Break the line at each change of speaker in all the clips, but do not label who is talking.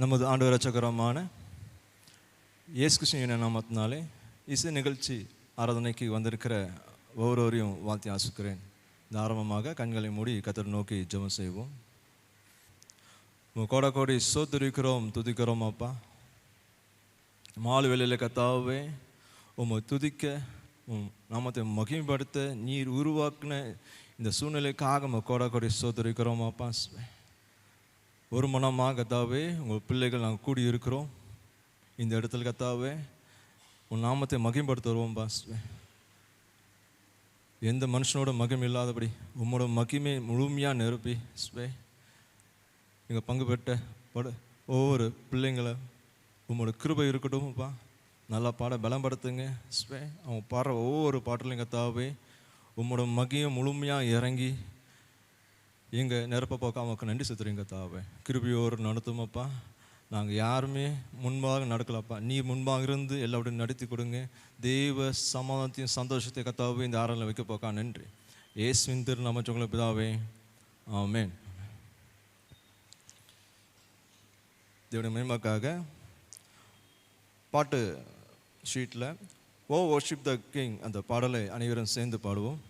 நமது ஆண்டவர் இரட்சகருமான இயேசு கிறிஸ்துவின் நாமத்தினாலே இசை நிகழ்ச்சி ஆராதனைக்கு வந்திருக்கிற ஒவ்வொருவரையும் வாழ்த்தி ஆசிக்கிறேன். இந்த ஆரம்பமாக கண்களை மூடி கர்த்தரை நோக்கி ஜெபம் செய்வோம். கோட கோடி ஸ்தோத்திரிக்கிறோம், துதிக்கிறோம் அப்பா. மாலை வேளையில் கர்த்தாவே உம்மை துதிக்க, நாமத்தை மகிமைப்படுத்த நீர் உருவாக்கின இந்த சூழ்நிலைக்காக கோட கோடி ஸ்தோத்திரிக்கிறோம் அப்பா. ஒரு மனமாக கர்த்தாவே உங்கள் பிள்ளைகள் நாங்கள் கூடி இருக்கிறோம். இந்த இடத்துல கர்த்தாவே உன் நாமத்தை மகிமைப்படுத்துவோம் பாஸ்வே. எந்த மனுஷனோட மகிமை இல்லாதபடி உம்மோட மகிமை முழுமையாக நிரப்பி ஸ்வே நீங்கள் பங்கு பெற்ற ஒவ்வொரு பிள்ளைங்களை உம்மோட கிருபை இருக்கட்டும்ப்பா. நல்லா பாட பலப்படுத்துங்க ஸ்வே. அவங்க பாடுற ஒவ்வொரு பாட்டிலையும் கர்த்தாவே உம்மோட மகிமை முழுமையாக இறங்கி எங்கள் நிரப்ப போக்க அவனுக்கு நன்றி செலுத்துறீங்க கர்த்தாவே. கிருபையோடு நடத்துமப்பா. நாங்கள் யாருமே முன்பாக நடக்கலப்பா, நீ முன்பாக இருந்து எல்லாத்தையும் நடத்தி கொடுங்க. தெய்வ சமாதானத்தையும் சந்தோஷத்தை கர்த்தாவே இந்த ஆராதனையில் வைக்க போக்கா நன்றி. இயேசுவின் திருநாமத்தில் பிதாவே, ஆமென். தேவனுடைய மகிமைக்காக பாட்டு ஷீட்டில் ஓ வர்ஷிப் த கிங் அந்த பாடலை அனைவரும் சேர்ந்து பாடுவோம்.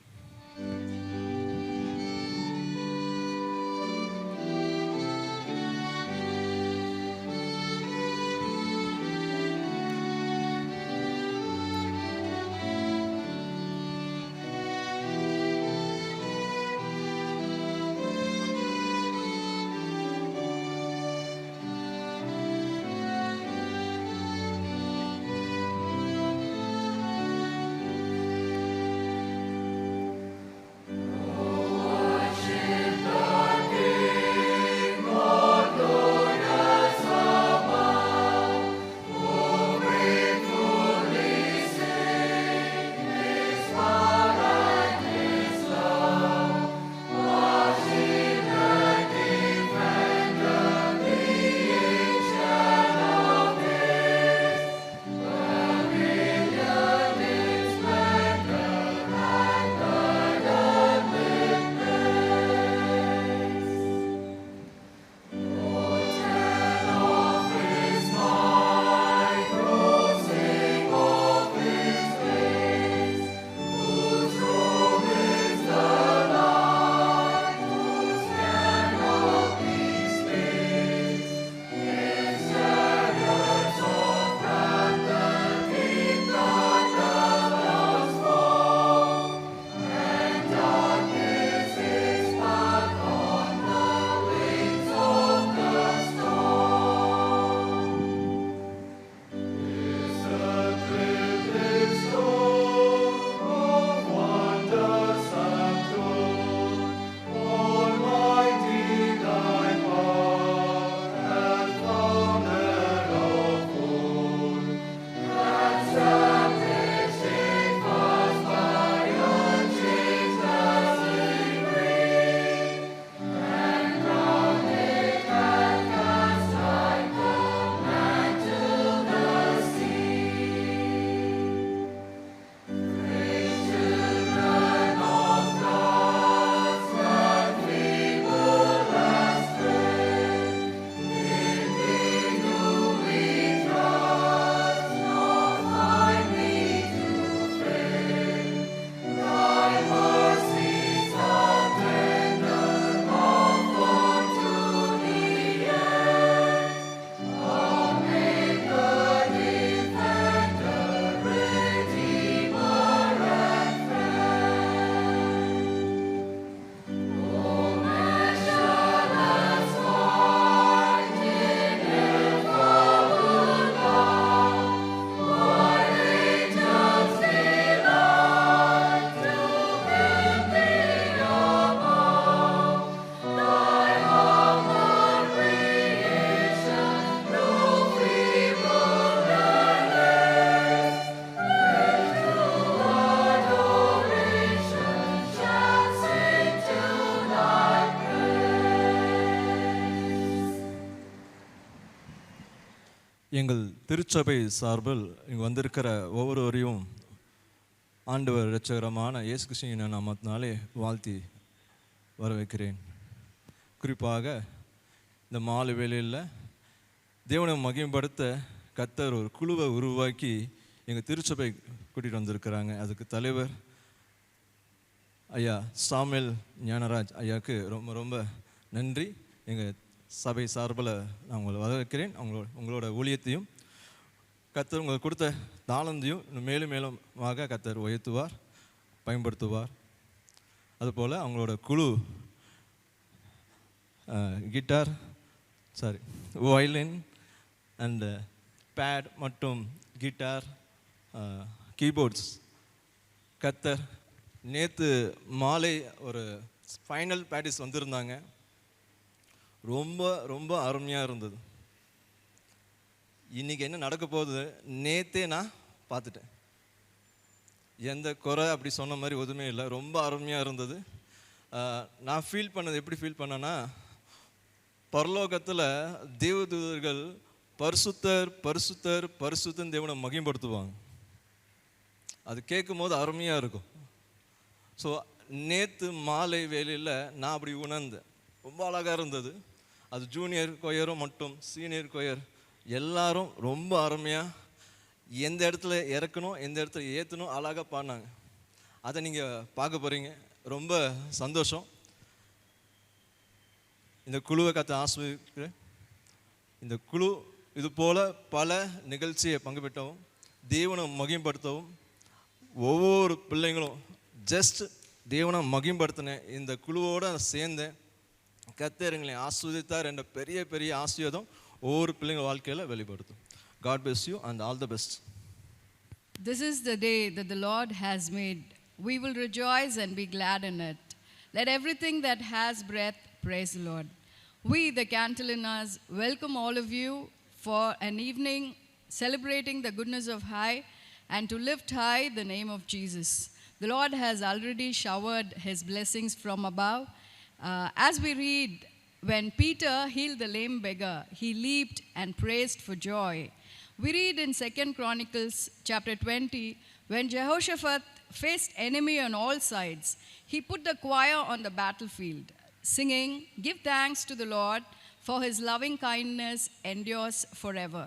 எங்கள் திருச்சபை சார்பில் இங்கே வந்திருக்கிற ஒவ்வொருவரையும் ஆண்டவர் இரட்சகரமான இயேசு கிறிஸ்துவின் நாமத்தினாலே வாழ்த்தி வரவேற்கிறேன். குறிப்பாக இந்த மாலை வேளையில் தேவனை மகிமைப்படுத்த கர்த்தர் ஒரு குழுவை உருவாக்கி எங்கள் திருச்சபை கூட்டிகிட்டு வந்திருக்கிறாங்க. அதுக்கு தலைவர் ஐயா சாமுவேல் ஞானராஜ் ஐயாவுக்கு ரொம்ப ரொம்ப நன்றி. எங்கள் சபை சார்பில் நான் உங்களை வரவேற்கிறேன். உங்களோட ஊழியத்தையும் கர்த்தர் உங்களுக்கு கொடுத்த தாளந்தையும் இன்னும் மேலும் மேலுமாக கர்த்தர் உயர்த்துவார், பயன்படுத்துவார். அதுபோல் அவங்களோட குழு கிட்டார் வயலின் அண்ட் பேட் மற்றும் கிட்டார் கீபோர்ட்ஸ் கர்த்தர் நேற்று மாலை ஒரு ஃபைனல் ப்ராக்டிஸ் வந்திருந்தாங்க. ரொம்ப ரொம்ப அருமையாக இருந்தது. இன்றைக்கி என்ன நடக்க போகுது நேற்றே நான் பார்த்துட்டேன். எந்த குறை அப்படி சொன்ன மாதிரி எதுவுமே இல்லை. ரொம்ப அருமையாக இருந்தது. நான் ஃபீல் பண்ணது எப்படி ஃபீல் பண்ணேன்னா, பரலோகத்தில் தேவதூதர்கள் பரிசுத்தர் பரிசுத்தர் பரிசுத்தன் தேவனை மகிமைப்படுத்துவாங்க. அது கேட்கும் போது அருமையாக இருக்கும். ஸோ நேற்று மாலை வேலையில் நான் அப்படி உணர்ந்தேன். ரொம்ப அழகாக இருந்தது. அது ஜூனியர் கொயரும் மற்றும் சீனியர் கொயர் எல்லாரும் ரொம்ப அருமையாக எந்த இடத்துல இறக்கணும் எந்த இடத்துல ஏற்றணும் அழகாக பாடினாங்க. அதை நீங்கள் பார்க்க போகிறீங்க. ரொம்ப சந்தோஷம். இந்த குழுவை கற்று ஆசிரியர் இந்த குழு இது போல் பல நிகழ்ச்சியை பங்கு பெற்றவும் தேவனை மகிமைப்படுத்தவும் ஒவ்வொரு பிள்ளைங்களும் ஜஸ்ட் தேவனை மகிமைப்படுத்தின இந்த குழுவோடு சேர்ந்தேன். கர்த்தர் எங்களை ஆசீர்வதித்தார் என்ற பெரிய பெரிய ஆசீர்வாதம் ஒவ்வொரு பிள்ளைங்க வாழ்க்கையில் வெளிப்படுத்தும். God bless you and all the best.
This is the day that the Lord has made. We will rejoice and be glad in it. Let everything that has breath praise the Lord. We, the Cantilinas, welcome all of you for an evening celebrating the goodness of high and to lift high the name of Jesus. The Lord has already showered his blessings from above. As we read, when Peter healed the lame beggar, he leaped and praised for joy. We read in 2 Chronicles chapter 20, when Jehoshaphat faced enemy on all sides, he put the choir on the battlefield, singing, "Give thanks to the Lord, for his loving kindness endures forever."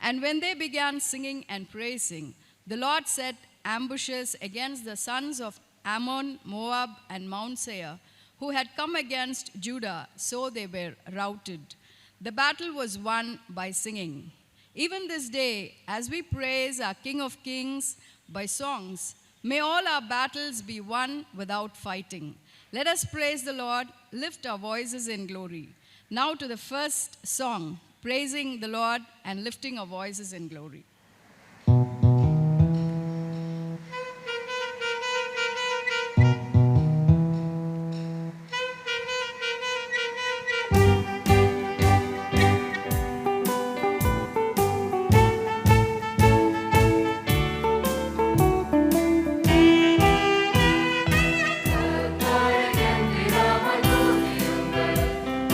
And when they began singing and praising, the Lord set ambushes against the sons of Ammon, Moab, and Mount Seir, who had come against Judah, so they were routed. The battle was won by singing. Even this day, as we praise our King of Kings by songs, may all our battles be won without fighting. Let us praise the Lord, lift our voices in glory. Now to the first song, praising the Lord and lifting our voices in glory.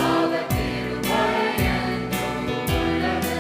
அவர் திருமலை என்றும் உள்ளது.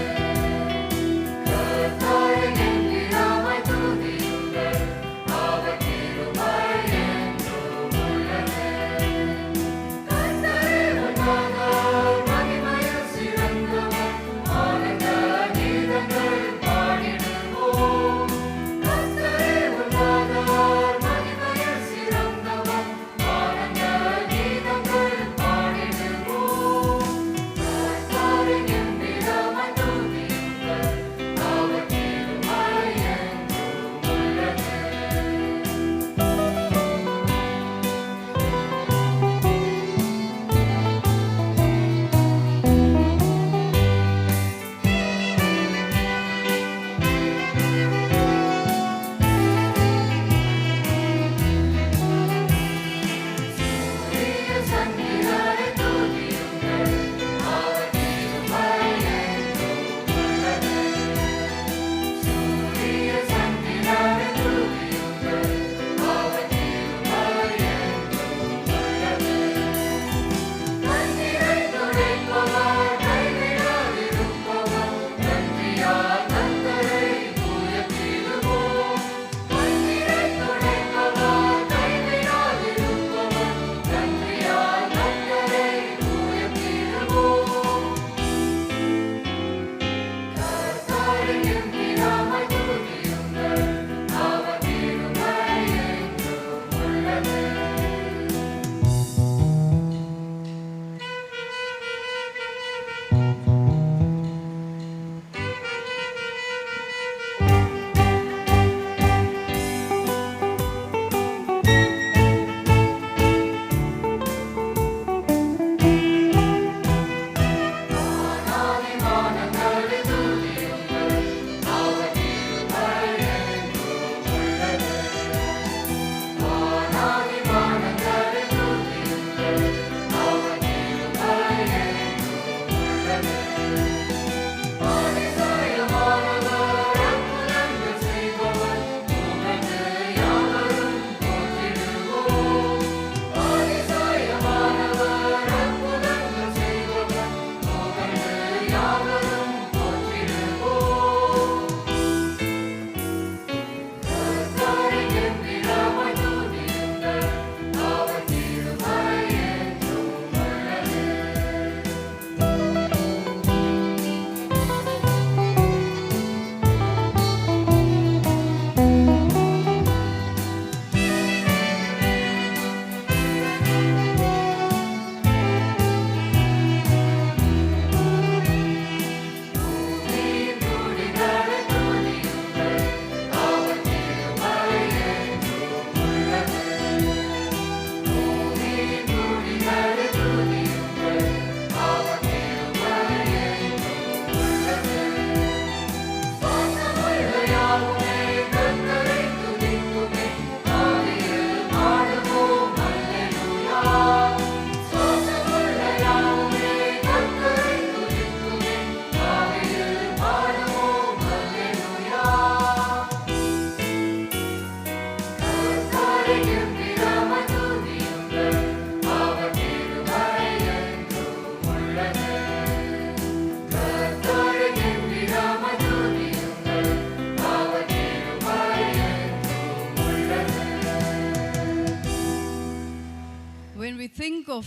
think of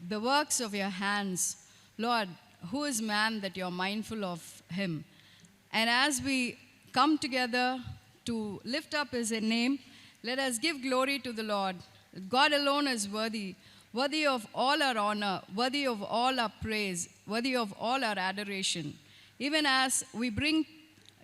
the works of your hands, Lord, who is man that you're mindful of him? And as we come together to lift up his name, let us give glory to the Lord. God alone is worthy, worthy of all our honor, worthy of all our praise, worthy of all our adoration. Even as we bring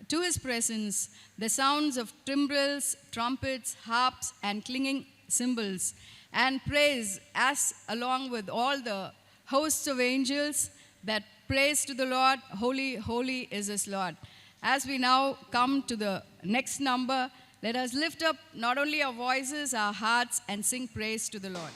to his presence the sounds of timbrels, trumpets, harps, and clinging cymbals, and praise as along with all the hosts of angels that praise to the Lord, holy, holy is his Lord. As we now come to the next number, let us lift up not only our voices, our hearts, and sing praise to the Lord.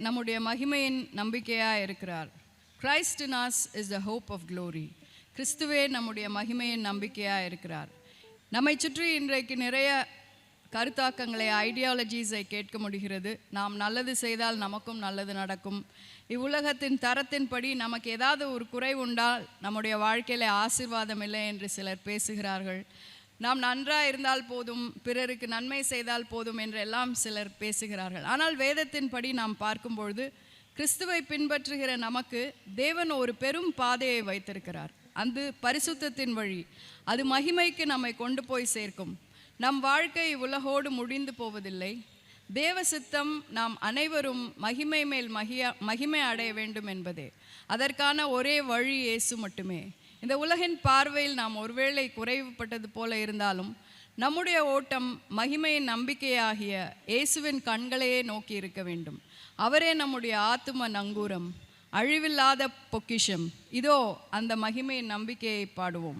நம்முடைய மகிமையின் நம்பிக்கையாக இருக்கிறார். Christ in us is the hope of glory. கிறிஸ்துவே நம்முடைய மகிமையின் நம்பிக்கையாக இருக்கிறார். நம்மை சுற்றி இன்றைக்கு நிறைய கருத்தாக்கங்களை, ஐடியாலஜிஸை கேட்க முடிகிறது. நாம் நல்லது செய்தால் நமக்கும் நல்லது நடக்கும், இவ்வுலகத்தின் தரத்தின்படி நமக்கு ஏதாவது ஒரு குறை உண்டால் நம்முடைய வாழ்க்கையில் ஆசீர்வாதம் இல்லை என்று சிலர் பேசுகிறார்கள். நாம் நன்றாக இருந்தால் போதும், பிறருக்கு நன்மை செய்தால் போதும் என்றெல்லாம் சிலர் பேசுகிறார்கள். ஆனால் வேதத்தின்படி நாம் பார்க்கும்பொழுது கிறிஸ்துவை பின்பற்றுகிற நமக்கு தேவன் ஒரு பெரும் பாதையை வைத்திருக்கிறார். அந்த பரிசுத்தத்தின் வழி அது மகிமைக்கு நம்மை கொண்டு போய் சேர்க்கும். நம் வாழ்க்கை உலகோடு முடிந்து போவதில்லை. தேவ சித்தம் நாம் அனைவரும் மகிமை மேல் மகிமை அடைய வேண்டும் என்பதே. அதற்கான ஒரே வழி இயேசு மட்டுமே. இந்த உலகின் பார்வையில் நாம் ஒருவேளை குறைவுபட்டது போல இருந்தாலும் நம்முடைய ஓட்டம் மகிமையின் நம்பிக்கையாகிய இயேசுவின் கண்களையே நோக்கி இருக்க வேண்டும். அவரே நம்முடைய ஆத்தும நங்கூரம், அழிவில்லாத பொக்கிஷம். இதோ அந்த மகிமையின் நம்பிக்கையை பாடுவோம்.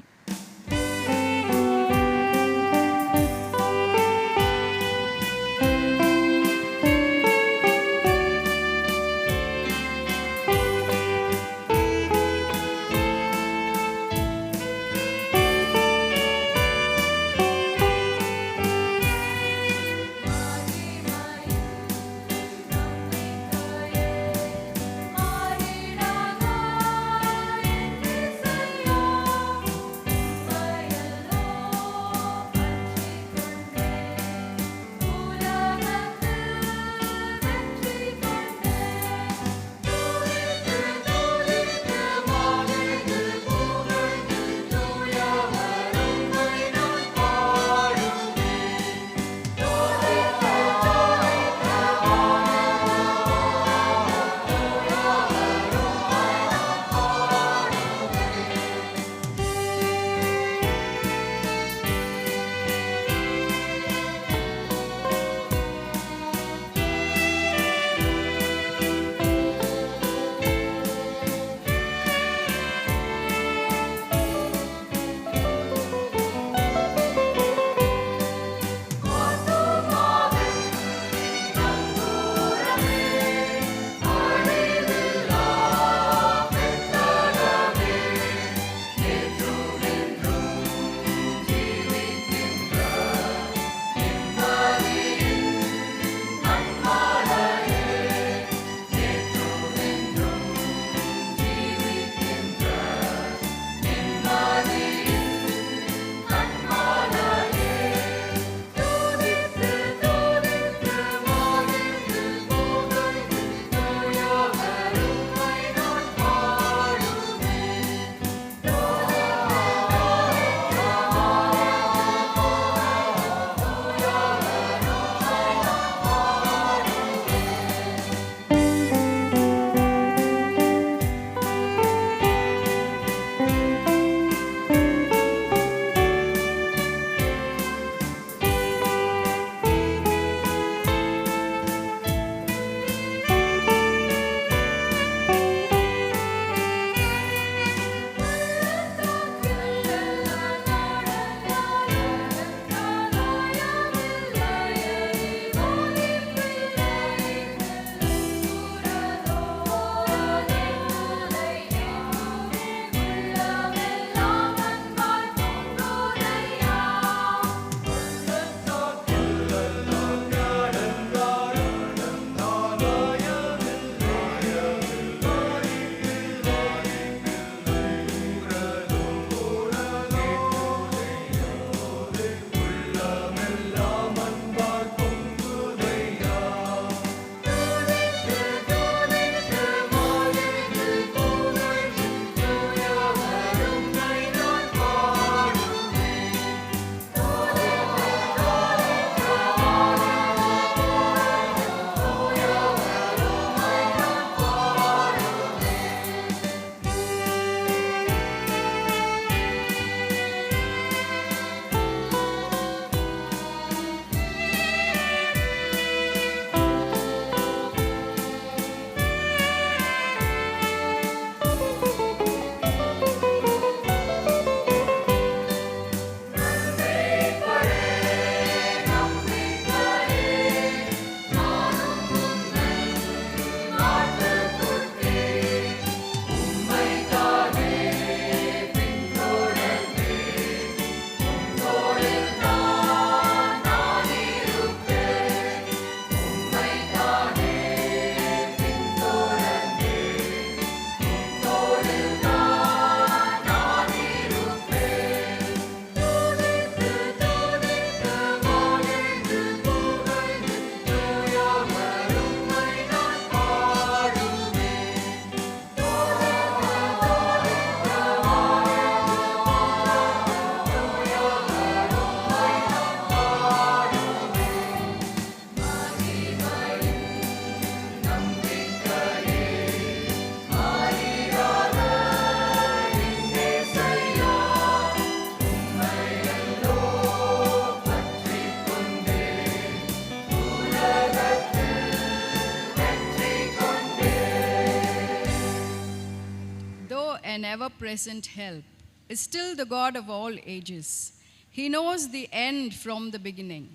ever present help, is still the God of all ages. He knows the end from the beginning.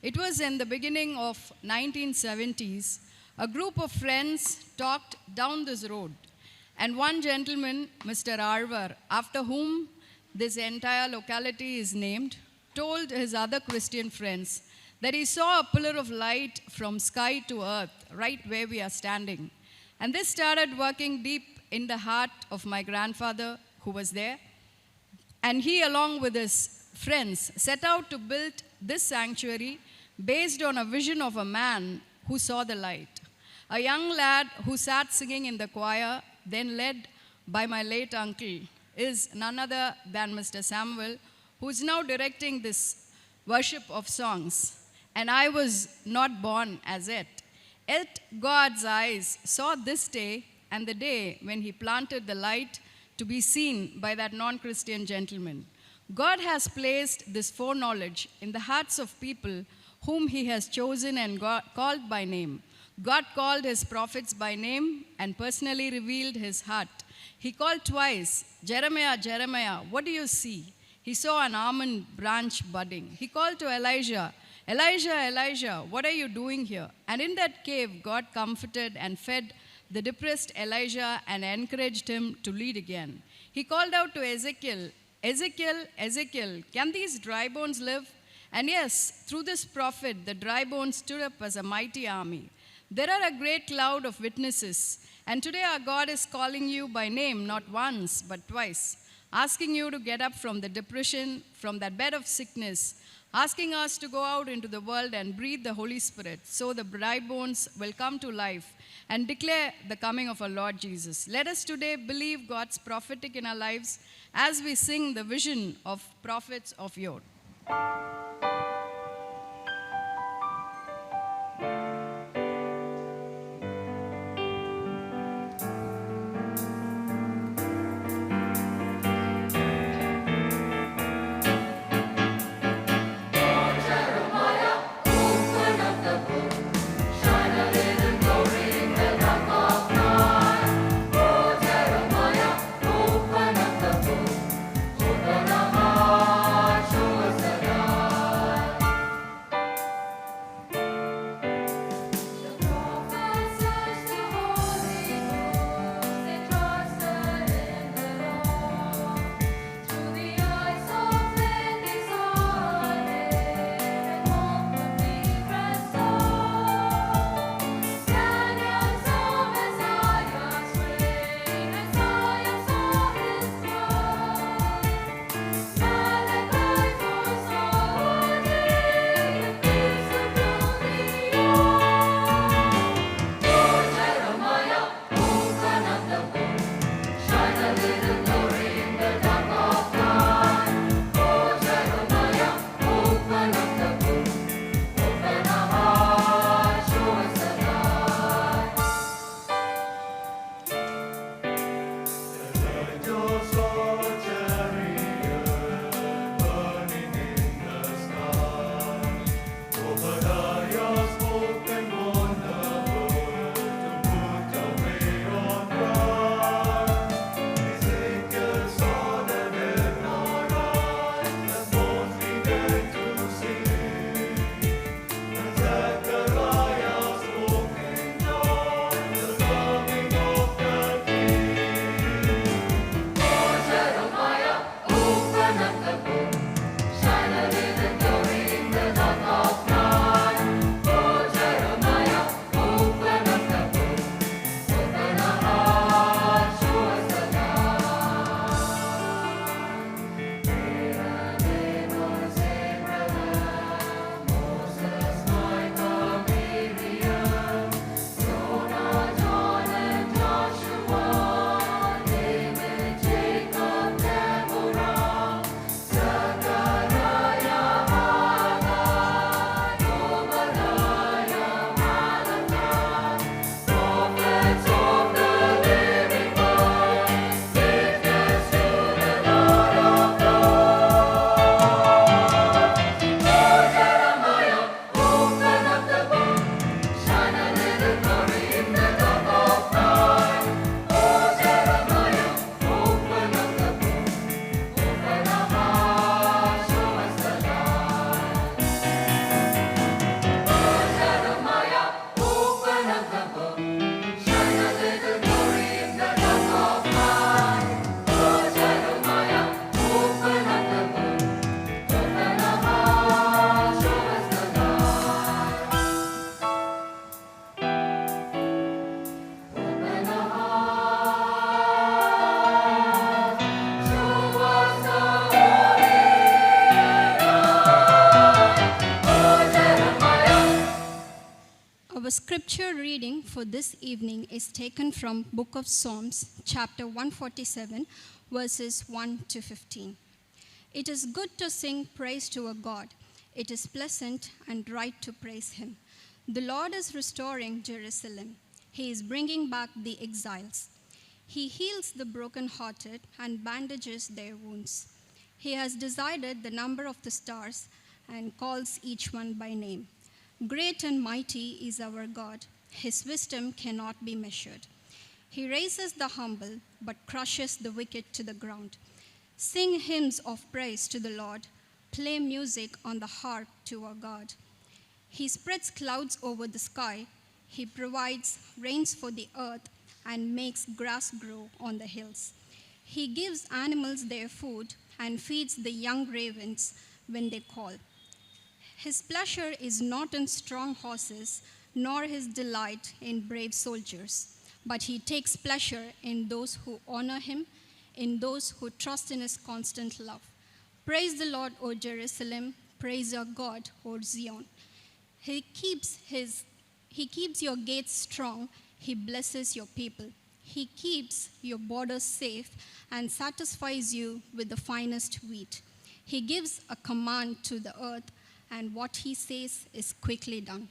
It was in the beginning of 1970s, a group of friends talked down this road, and one gentleman, Mr. Arvar, after whom this entire locality is named, told his other Christian friends that he saw a pillar of light from sky to earth right where we are standing. And this started working deep in the heart of my grandfather who was there. And he, along with his friends, set out to build this sanctuary based on a vision of a man who saw the light. A young lad who sat singing in the choir, then led by my late uncle, is none other than Mr. Samuel, who is now directing this worship of songs. And I was not born as yet. Yet God's eyes saw this day and the day when he planted the light to be seen by that non-Christian gentleman. God has placed this foreknowledge in the hearts of people whom he has chosen and called by name. God called his prophets by name and personally revealed his heart. He called twice, Jeremiah, Jeremiah, what do you see? He saw an almond branch budding. He called to Elijah, Elijah, Elijah, what are you doing here? And in that cave, God comforted and fed the depressed Elijah and encouraged him to lead again. He called out to Ezekiel, Ezekiel, Ezekiel, can these dry bones live? And yes, through this prophet, the dry bones stood up as a mighty army. There are a great cloud of witnesses, and today our God is calling you by name, not once, but twice, asking you to get up from the depression, from that bed of sickness, asking us to go out into the world and breathe the Holy Spirit so the dry bones will come to life and declare the coming of our Lord Jesus. Let us today believe God's prophetic in our lives as we sing the vision of prophets of yore.
scripture reading for this evening is taken from Book of Psalms, chapter 147, verses 1 to 15. It is good to sing praise to a God. It is pleasant and right to praise him. The Lord is restoring Jerusalem. He is bringing back the exiles. He heals the brokenhearted and bandages their wounds. He has decided the number of the stars and calls each one by name. Great and mighty is our God. His wisdom cannot be measured. He raises the humble, but crushes the wicked to the ground. Sing hymns of praise to the Lord. Play music on the harp to our God. He spreads clouds over the sky. He provides rains for the earth and makes grass grow on the hills. He gives animals their food and feeds the young ravens when they call. His pleasure is not in strong horses, nor his delight in brave soldiers, but he takes pleasure in those who honor him, in those who trust in his constant love. Praise the Lord, O Jerusalem. Praise your God, O Zion. He keeps your gates strong. He blesses your people. He keeps your borders safe and satisfies you with the finest wheat. He gives a command to the earth, and what he says is quickly done.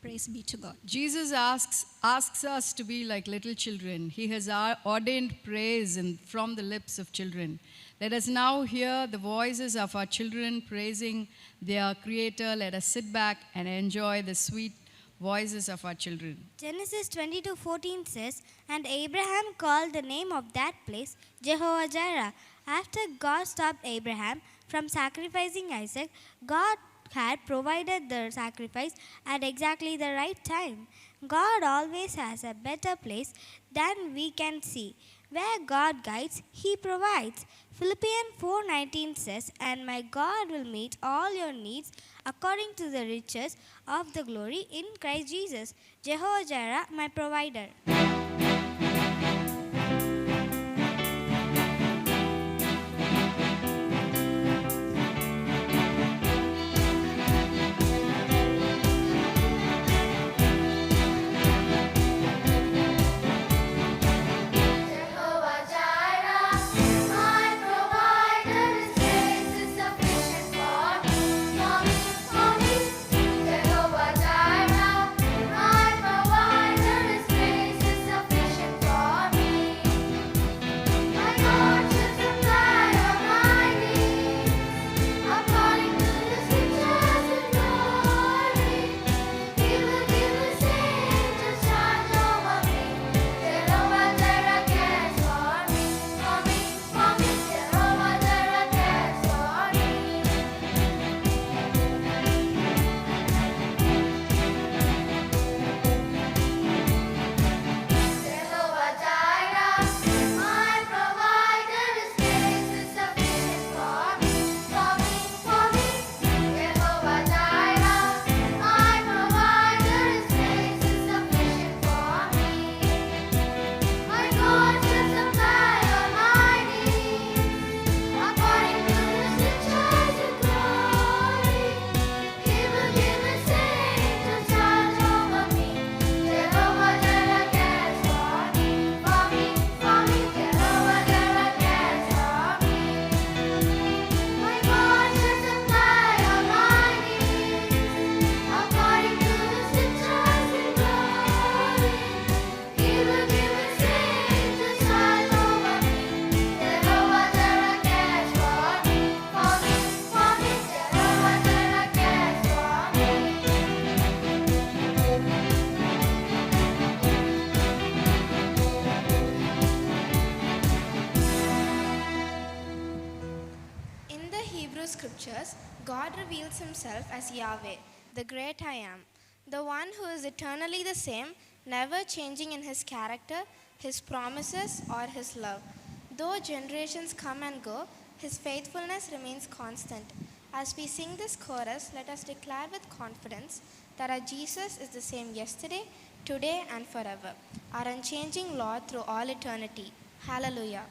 Praise be to God.
Jesus asks us to be like little children. He has ordained praise from the lips of children. Let us now hear the voices of our children praising their Creator. Let us sit back and enjoy the sweet voices of our children.
Genesis 22:14 says, "And Abraham called the name of that place Jehovah Jireh." After God stopped Abraham from sacrificing Isaac, God had provided the sacrifice at exactly the right time. God always has a better place than we can see. Where God guides, he provides. Philippians 4:19 says, "And my God will meet all your needs according to the riches of the glory in Christ Jesus." Jehovah Jireh, my provider. Scriptures, God reveals himself as Yahweh, the great I am, the one who is eternally the same, never changing in his character, his promises, or his love. Though generations come and go, his faithfulness remains constant. As we sing this chorus, let us declare with confidence that our Jesus is the same yesterday, today, and forever, our unchanging Lord through all eternity. Hallelujah.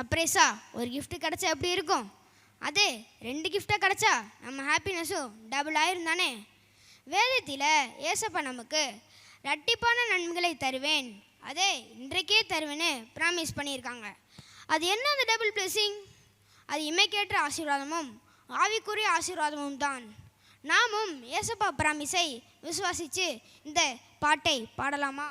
சர்ப்ரைஸாக ஒரு gift கிடச்சா எப்படி இருக்கும்? அதே 2 கிஃப்டாக கிடச்சா நம்ம ஹாப்பினஸும் double ஆயிரும் தானே. வேதத்தில் ஏசப்பா நமக்கு இரட்டிப்பான நன்மைகளை தருவேன், அதே இன்றைக்கே தருவேன்னு ப்ராமிஸ் பண்ணியிருக்காங்க. அது என்ன அந்த டபுள் பிளெஸிங்? அது இமைக்கேற்ற ஆசீர்வாதமும் ஆவிக்குரிய ஆசீர்வாதமும் தான். நாமும் ஏசப்பா ப்ராமிஸை விசுவாசித்து இந்த பாட்டை பாடலாமா?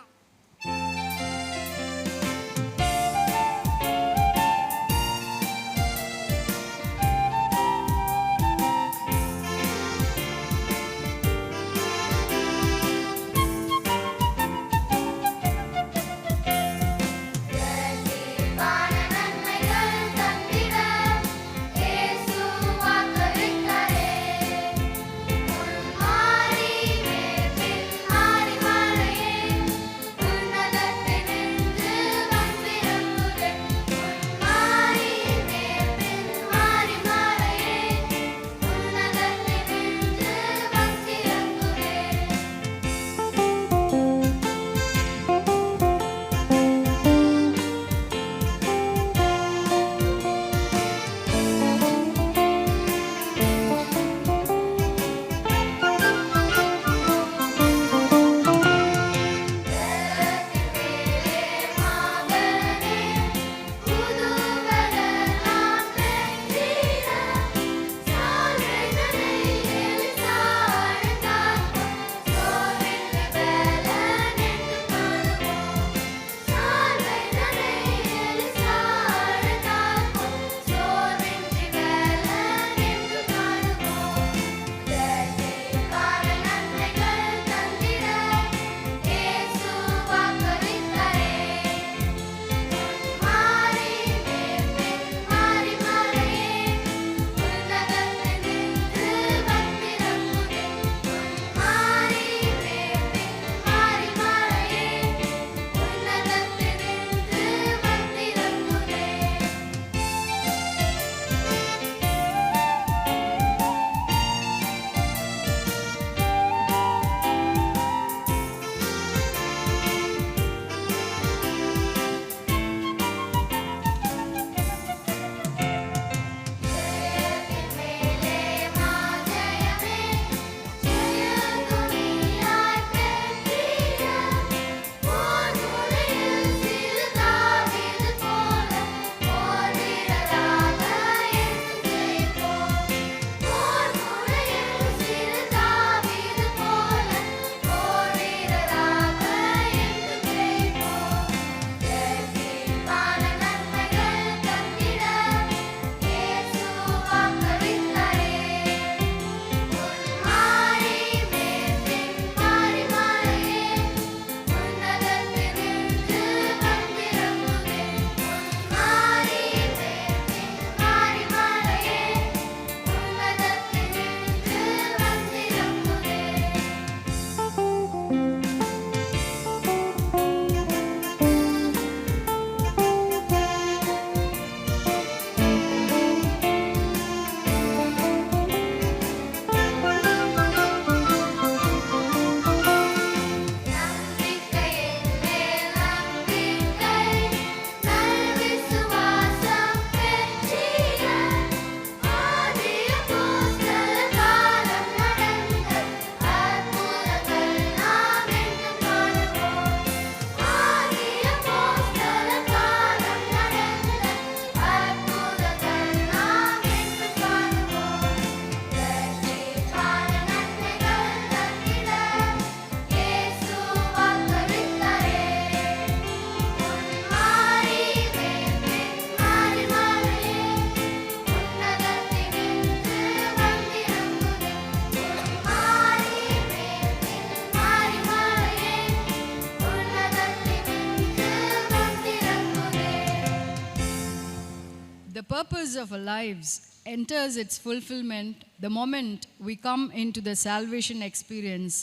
The purpose of our lives enters its fulfillment the moment we come into the salvation experience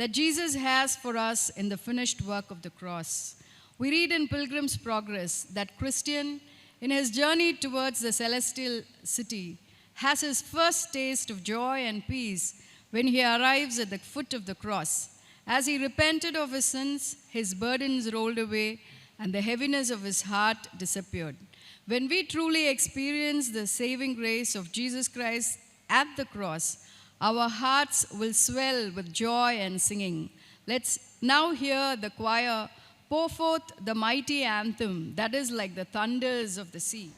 that Jesus has for us in the finished work of the cross. We read in Pilgrim's Progress that Christian, in his journey towards the celestial city, has his first taste of joy and peace when he arrives at the foot of the cross. As he repented of his sins, his burdens rolled away and the heaviness of his heart disappeared. When we truly experience the saving grace of Jesus Christ at the cross, our hearts will swell with joy and singing. Let's now hear the choir pour forth the mighty anthem that is like the thunders of the sea.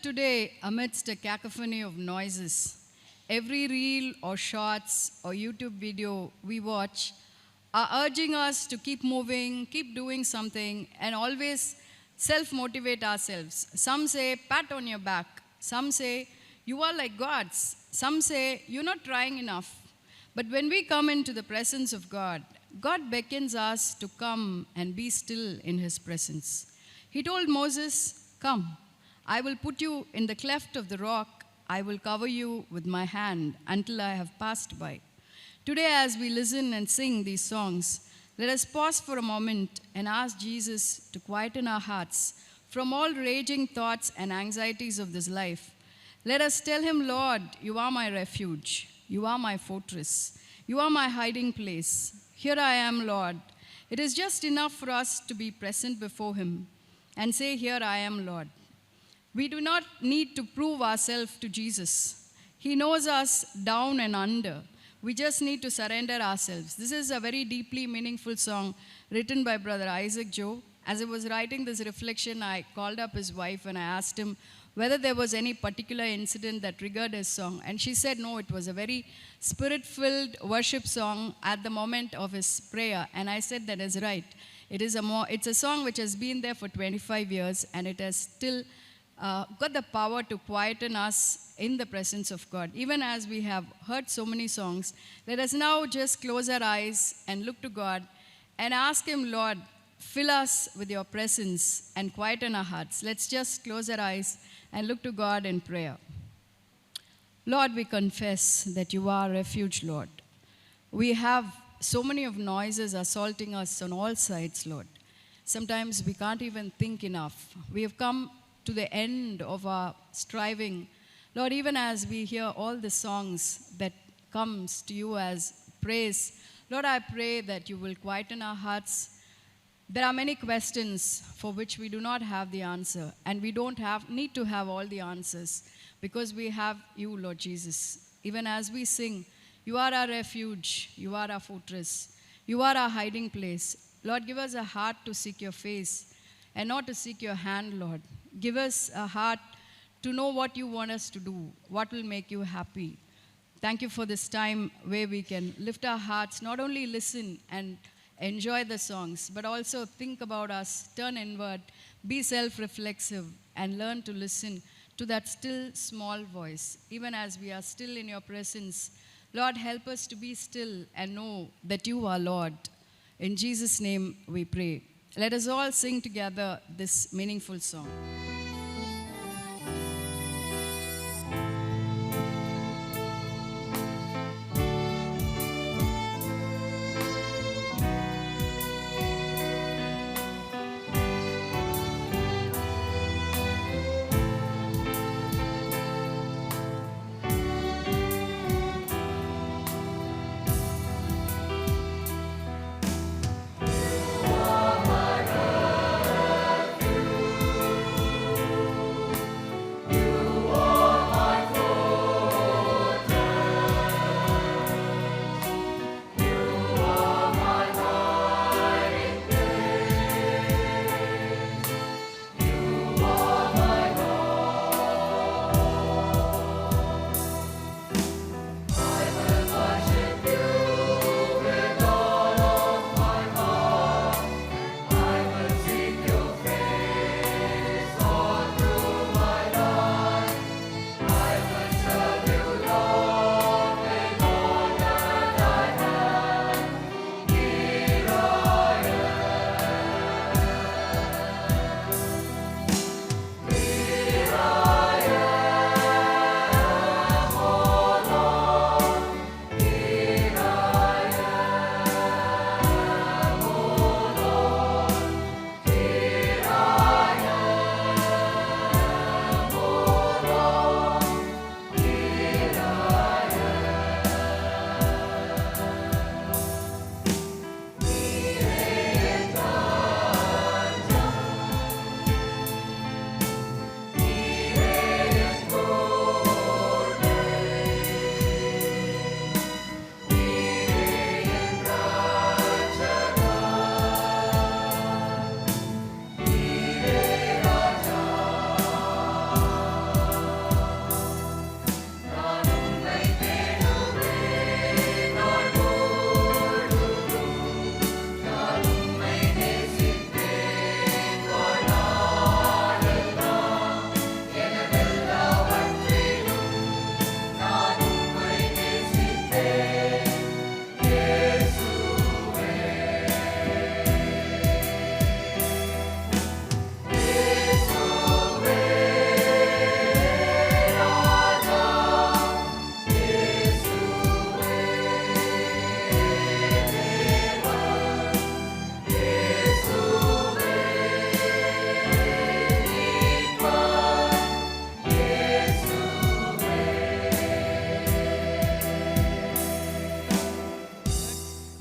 Today, amidst a cacophony of noises, every reel or shorts or YouTube video we watch are urging us to keep moving, keep doing something, and always self-motivate ourselves. Some say, pat on your back. Some say, you are like gods. Some say, you're not trying enough. But when we come into the presence of God, God beckons us to come and be still in his presence. He told Moses, come. I will put you in the cleft of the rock. I will cover you with my hand until I have passed by. Today, as we listen and sing these songs, let us pause for a moment and ask Jesus to quieten our hearts from all raging thoughts and anxieties of this life. Let us tell him, Lord, you are my refuge. You are my fortress. You are my hiding place. Here I am, Lord. It is just enough for us to be present before him and say, here I am, Lord. We do not need to prove ourselves to Jesus. He knows us down and under. We just need to surrender ourselves. This is a very deeply meaningful song written by Brother Isaac Joe. As I was writing this reflection, I called up his wife and I asked him whether there was any particular incident that triggered his song. And she said, no, it was a very spirit-filled worship song at the moment of his prayer. And I said, that is right. It's a song which has been there for 25 years, and it has still got the power to quieten us in the presence of God. Even as we have heard so many songs, let us now just close our eyes and look to God and ask Him, Lord, fill us with your presence and quieten our hearts. Let's just close our eyes and look to God in prayer. Lord, we confess that you are refuge, Lord. We have so many of noises assaulting us on all sides, Lord. Sometimes we can't even think enough. We have come to the end of our striving. Lord, even as we hear all the songs that comes to you as praise, Lord, I pray that you will quieten our hearts. There are many questions for which we do not have the answer, and we don't need to have all the answers because we have you, Lord Jesus. Even as we sing, you are our refuge, you are our fortress, you are our hiding place. Lord, give us a heart to seek your face and not to seek your hand, Lord. Give us a heart to know what you want us to do, what will make you happy. Thank you for this time where we can lift our hearts, not only listen and enjoy the songs, but also think about us, turn inward, be self-reflexive, and learn to listen to that still small voice. Even as we are still in your presence, Lord, help us to be still and know that you are Lord. In Jesus' name we pray. Let us all sing together this meaningful song.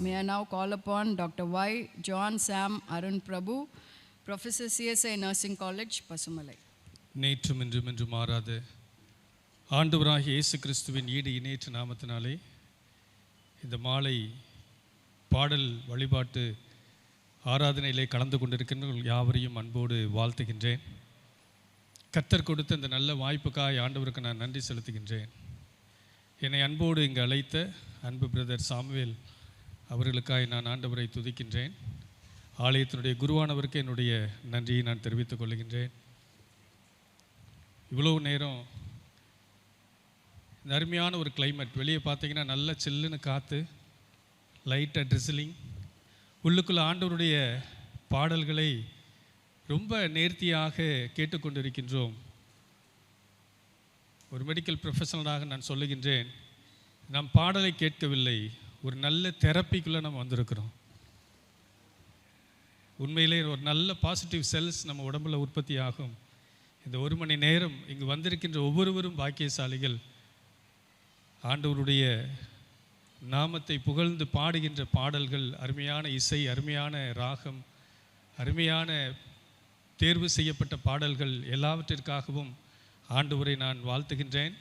May I now call upon Dr. Y. John Sam Arun Prabhu, Professor CSI Nursing College, Pasumalai.
நேற்றும் இன்றும் என்று மாறாத ஆண்டவராகிய இயேசு கிறிஸ்துவின் ஈடு இணையற்ற நாமத்தினாலே இந்த மாலை பாடல் வழிபாட்டு ஆராதனையிலே கலந்து கொண்டிருக்கின்ற யாவரையும் அன்போடு வாழ்த்துகின்றேன். கர்த்தர் கொடுத்த இந்த நல்ல வாய்ப்புக்காக ஆண்டவருக்கு நான் நன்றி செலுத்துகின்றேன். என்னை அன்போடு இங்கு அழைத்த அன்பு பிரதர் சாமுவேல் அவர்களுக்காக நான் ஆண்டவரை துதிக்கின்றேன். ஆலயத்தினுடைய குருவானவருக்கு என்னுடைய நன்றியை நான் தெரிவித்துக் கொள்கின்றேன். இவ்வளவு நேரம் இந்த அருமையான ஒரு கிளைமேட், வெளியே பார்த்தீங்கன்னா நல்ல சில்லுன்னு காற்று, லைட்டாக ட்ரிசிலிங், உள்ளுக்குள்ள ஆண்டவருடைய பாடல்களை ரொம்ப நேர்த்தியாக கேட்டுக்கொண்டிருக்கின்றோம். ஒரு மெடிக்கல் ப்ரொஃபஷனலாக நான் சொல்லுகின்றேன், நாம் பாடலை கேட்கவில்லை, ஒரு நல்ல தெரப்பிக்குள்ளே நம்ம வந்திருக்கிறோம். உண்மையிலே ஒரு நல்ல பாசிட்டிவ் செல்ஸ் நம்ம உடம்புல உற்பத்தி ஆகும். இந்த 1 மணி நேரம் இங்கு வந்திருக்கின்ற ஒவ்வொருவரும் பாக்கியசாலிகள். ஆண்டவருடைய நாமத்தை புகழ்ந்து பாடுகின்ற பாடல்கள், அருமையான இசை, அருமையான ராகம், அருமையான தேர்வு செய்யப்பட்ட பாடல்கள் எல்லாவற்றிற்காகவும் ஆண்டவரை நான் வாழ்த்துகின்றேன்.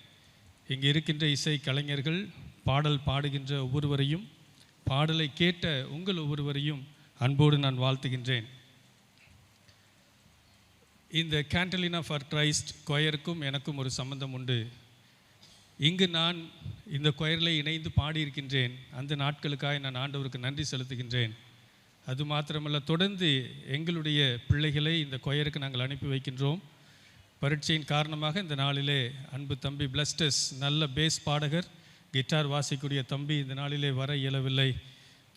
இங்கே இருக்கின்ற இசை கலைஞர்கள், பாடல் பாடுகின்ற ஒவ்வொருவரையும், பாடலை கேட்ட உங்கள் ஒவ்வொருவரையும் அன்போடு நான் வாழ்த்துகின்றேன். இந்த கேண்டலினா ஃபார் கிரைஸ்ட் கொயருக்கும் எனக்கும் ஒரு சம்பந்தம் உண்டு. இங்கு நான் இந்த கொயரில் இணைந்து பாடியிருக்கின்றேன். அந்த நாட்களுக்காக நான் ஆண்டவருக்கு நன்றி செலுத்துகின்றேன். அது மாத்திரமல்ல, தொடர்ந்து எங்களுடைய பிள்ளைகளை இந்த கொயருக்கு நாங்கள் அனுப்பி வைக்கின்றோம். பரீட்சையின் காரணமாக இந்த நாளிலே அன்பு தம்பி பிளஸ்டஸ், நல்ல பேஸ் பாடகர், கிட்டார் வாசிக்கூடிய தம்பி இந்த நாளிலே வர இயலவில்லை.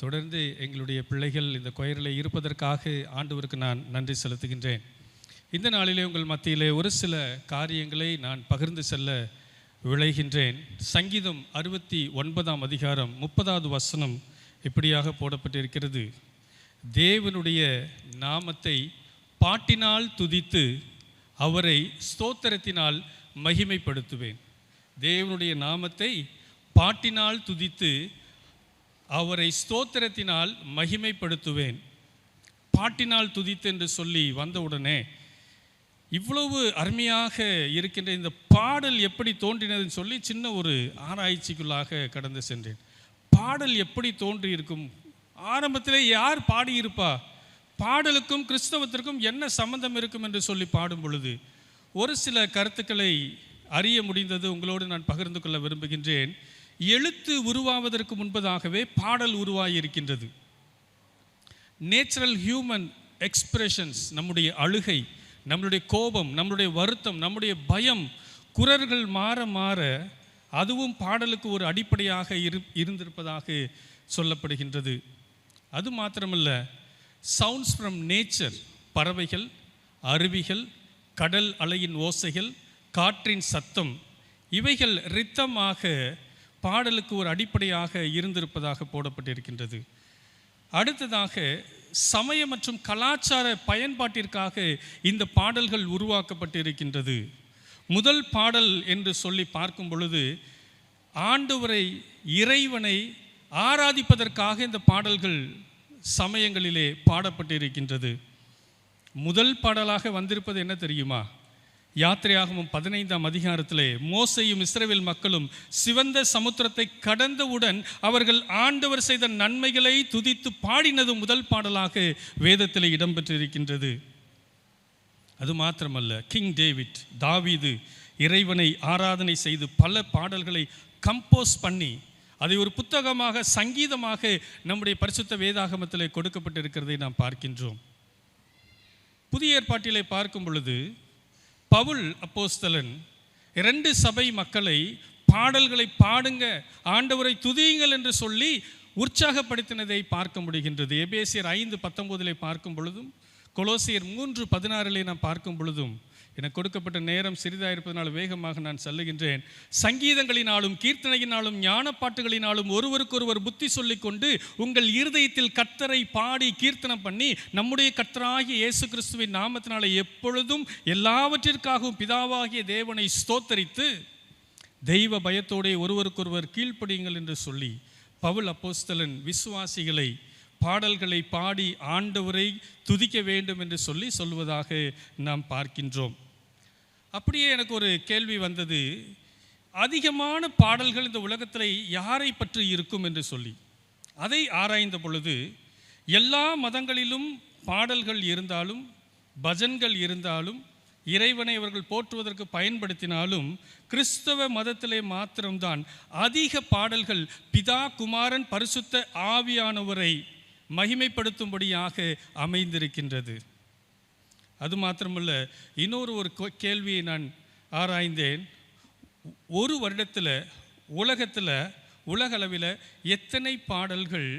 தொடர்ந்து எங்களுடைய பிள்ளைகள் இந்த கொயரில் இருப்பதற்காக ஆண்டவருக்கு நான் நன்றி செலுத்துகின்றேன். இந்த நாளிலே உங்கள் மத்தியிலே ஒரு சில காரியங்களை நான் பகிர்ந்து செல்ல விளைகின்றேன். சங்கீதம் 69ஆம் அதிகாரம் 30வது வசனம் இப்படியாக போடப்பட்டிருக்கிறது: தேவனுடைய நாமத்தை பாட்டினால் துதித்து அவரை ஸ்தோத்திரத்தினால் மகிமைப்படுத்துவேன். தேவனுடைய நாமத்தை பாட்டினால் துதித்து அவரை ஸ்தோத்திரத்தினால் மகிமைப்படுத்துவேன். பாட்டினால் துதித்து என்று சொல்லி வந்தவுடனே இவ்வளவு அருமையாக இருக்கின்ற இந்த பாடல் எப்படி தோன்றினதுன்னு சொல்லி சின்ன ஒரு ஆராய்ச்சிக்குள்ளாக கடந்து சென்றேன். பாடல் எப்படி தோன்றி இருக்கும்? ஆரம்பத்திலே யார் பாடியிருப்பா? பாடலுக்கும் கிறிஸ்தவத்திற்கும் என்ன சம்பந்தம் இருக்கும் என்று சொல்லி பாடும் பொழுது ஒரு சில கருத்துக்களை அறிய முடிந்தது. உங்களோடு நான் பகிர்ந்து கொள்ள விரும்புகின்றேன். எழுத்து உருவாவதற்கு முன்பதாகவே பாடல் உருவாகியிருக்கின்றது. நேச்சுரல் ஹியூமன் எக்ஸ்பிரஷன்ஸ், நம்முடைய அழுகை, நம்முடைய கோபம், நம்முடைய வருத்தம், நம்முடைய பயம், குரல்கள் மாற மாற அதுவும் பாடலுக்கு ஒரு அடிப்படையாக இருந்திருப்பதாக சொல்லப்படுகின்றது. அது மாத்திரமல்ல, சவுண்ட்ஸ் ஃப்ரம் நேச்சர், பறவைகள், அருவிகள், கடல் அலையின் ஓசைகள், காற்றின் சத்தம், இவைகள் ரித்தமாக பாடலுக்கு ஒரு அடிப்படையாக இருந்திருப்பதாக போடப்பட்டிருக்கின்றது. அடுத்ததாக சமய மற்றும் கலாச்சார பயன்பாட்டிற்காக இந்த பாடல்கள் உருவாக்கப்பட்டிருக்கின்றது. முதல் பாடல் என்று சொல்லி பார்க்கும் பொழுது ஆண்டவரை, இறைவனை ஆராதிப்பதற்காக இந்த பாடல்கள் சமயங்களிலே பாடப்பட்டிருக்கின்றது. முதல் பாடலாக வந்திருப்பது என்ன தெரியுமா? யாத்திரையாகமம் 15ஆம் அதிகாரத்திலே மோசேயும் இஸ்ரவேல் மக்களும் சிவந்த சமுத்திரத்தை கடந்தவுடன் அவர்கள் ஆண்டவர் செய்த நன்மைகளை துதித்து பாடினது முதல் பாடலாக வேதத்திலே இடம்பெற்றிருக்கின்றது. அது மாத்திரமல்ல, கிங் டேவிட், தாவீது இறைவனை ஆராதனை செய்து பல பாடல்களை கம்போஸ் பண்ணி அதை ஒரு புத்தகமாக, சங்கீதமாக நம்முடைய பரிசுத்த வேதாகமத்திலே கொடுக்கப்பட்டிருக்கிறதை நாம் பார்க்கின்றோம். புதிய ஏற்பாட்டிலே பார்க்கும் பொழுது பவுல் அப்போஸ்தலன் 2 சபை மக்களை பாடல்களை பாடுங்க, ஆண்டவரை துதியுங்கள் என்று சொல்லி உற்சாகப்படுத்தினதை பார்க்க முடிகின்றது. எபேசியர் 5:19 பார்க்கும் பொழுதும், கொலோசியர் 3:16 நாம் பார்க்கும் பொழுதும், எனக்கு கொடுக்கப்பட்ட நேரம் சிறிதாக இருப்பதனால் வேகமாக நான் சொல்லுகின்றேன். சங்கீதங்களினாலும் கீர்த்தனையினாலும் ஞானப்பாட்டுகளினாலும் ஒருவருக்கொருவர் புத்தி சொல்லிக்கொண்டு உங்கள் இருதயத்தில் கர்த்தரை பாடி கீர்த்தனம் பண்ணி நம்முடைய கர்த்தராகிய இயேசு கிறிஸ்துவின் நாமத்தினாலே எப்பொழுதும் எல்லாவற்றிற்காகவும் பிதாவாகிய தேவனை ஸ்தோத்தரித்து தெய்வ பயத்தோടെ ஒருவருக்கொருவர் கீழ்ப்படியுங்கள் என்று சொல்லி பவுல் அப்போஸ்தலன் விசுவாசிகளை பாடல்களை பாடி ஆண்டவரை துதிக்க வேண்டும் என்று சொல்வதாக நாம் பார்க்கின்றோம். அப்படியே எனக்கு ஒரு கேள்வி வந்தது, அதிகமான பாடல்கள் இந்த உலகத்தில் யாரை பற்றி இருக்கும் என்று சொல்லி அதை ஆராய்ந்த பொழுது எல்லா மதங்களிலும் பாடல்கள் இருந்தாலும், பஜன்கள் இருந்தாலும், இறைவனை அவர்கள் போற்றுவதற்கு பயன்படுத்தினாலும் கிறிஸ்தவ மதத்திலே மாத்திரம்தான் அதிக பாடல்கள் பிதா, குமாரன், பரிசுத்த ஆவியானவரை மகிமைப்படுத்தும்படியாக அமைந்திருக்கின்றது. அது மாத்திரமல்ல, இன்னொரு கேள்வியை நான் ஆராய்ந்தேன். ஒரு வருடத்தில் உலகத்தில் உலகளவில் எத்தனை பாடல்கள்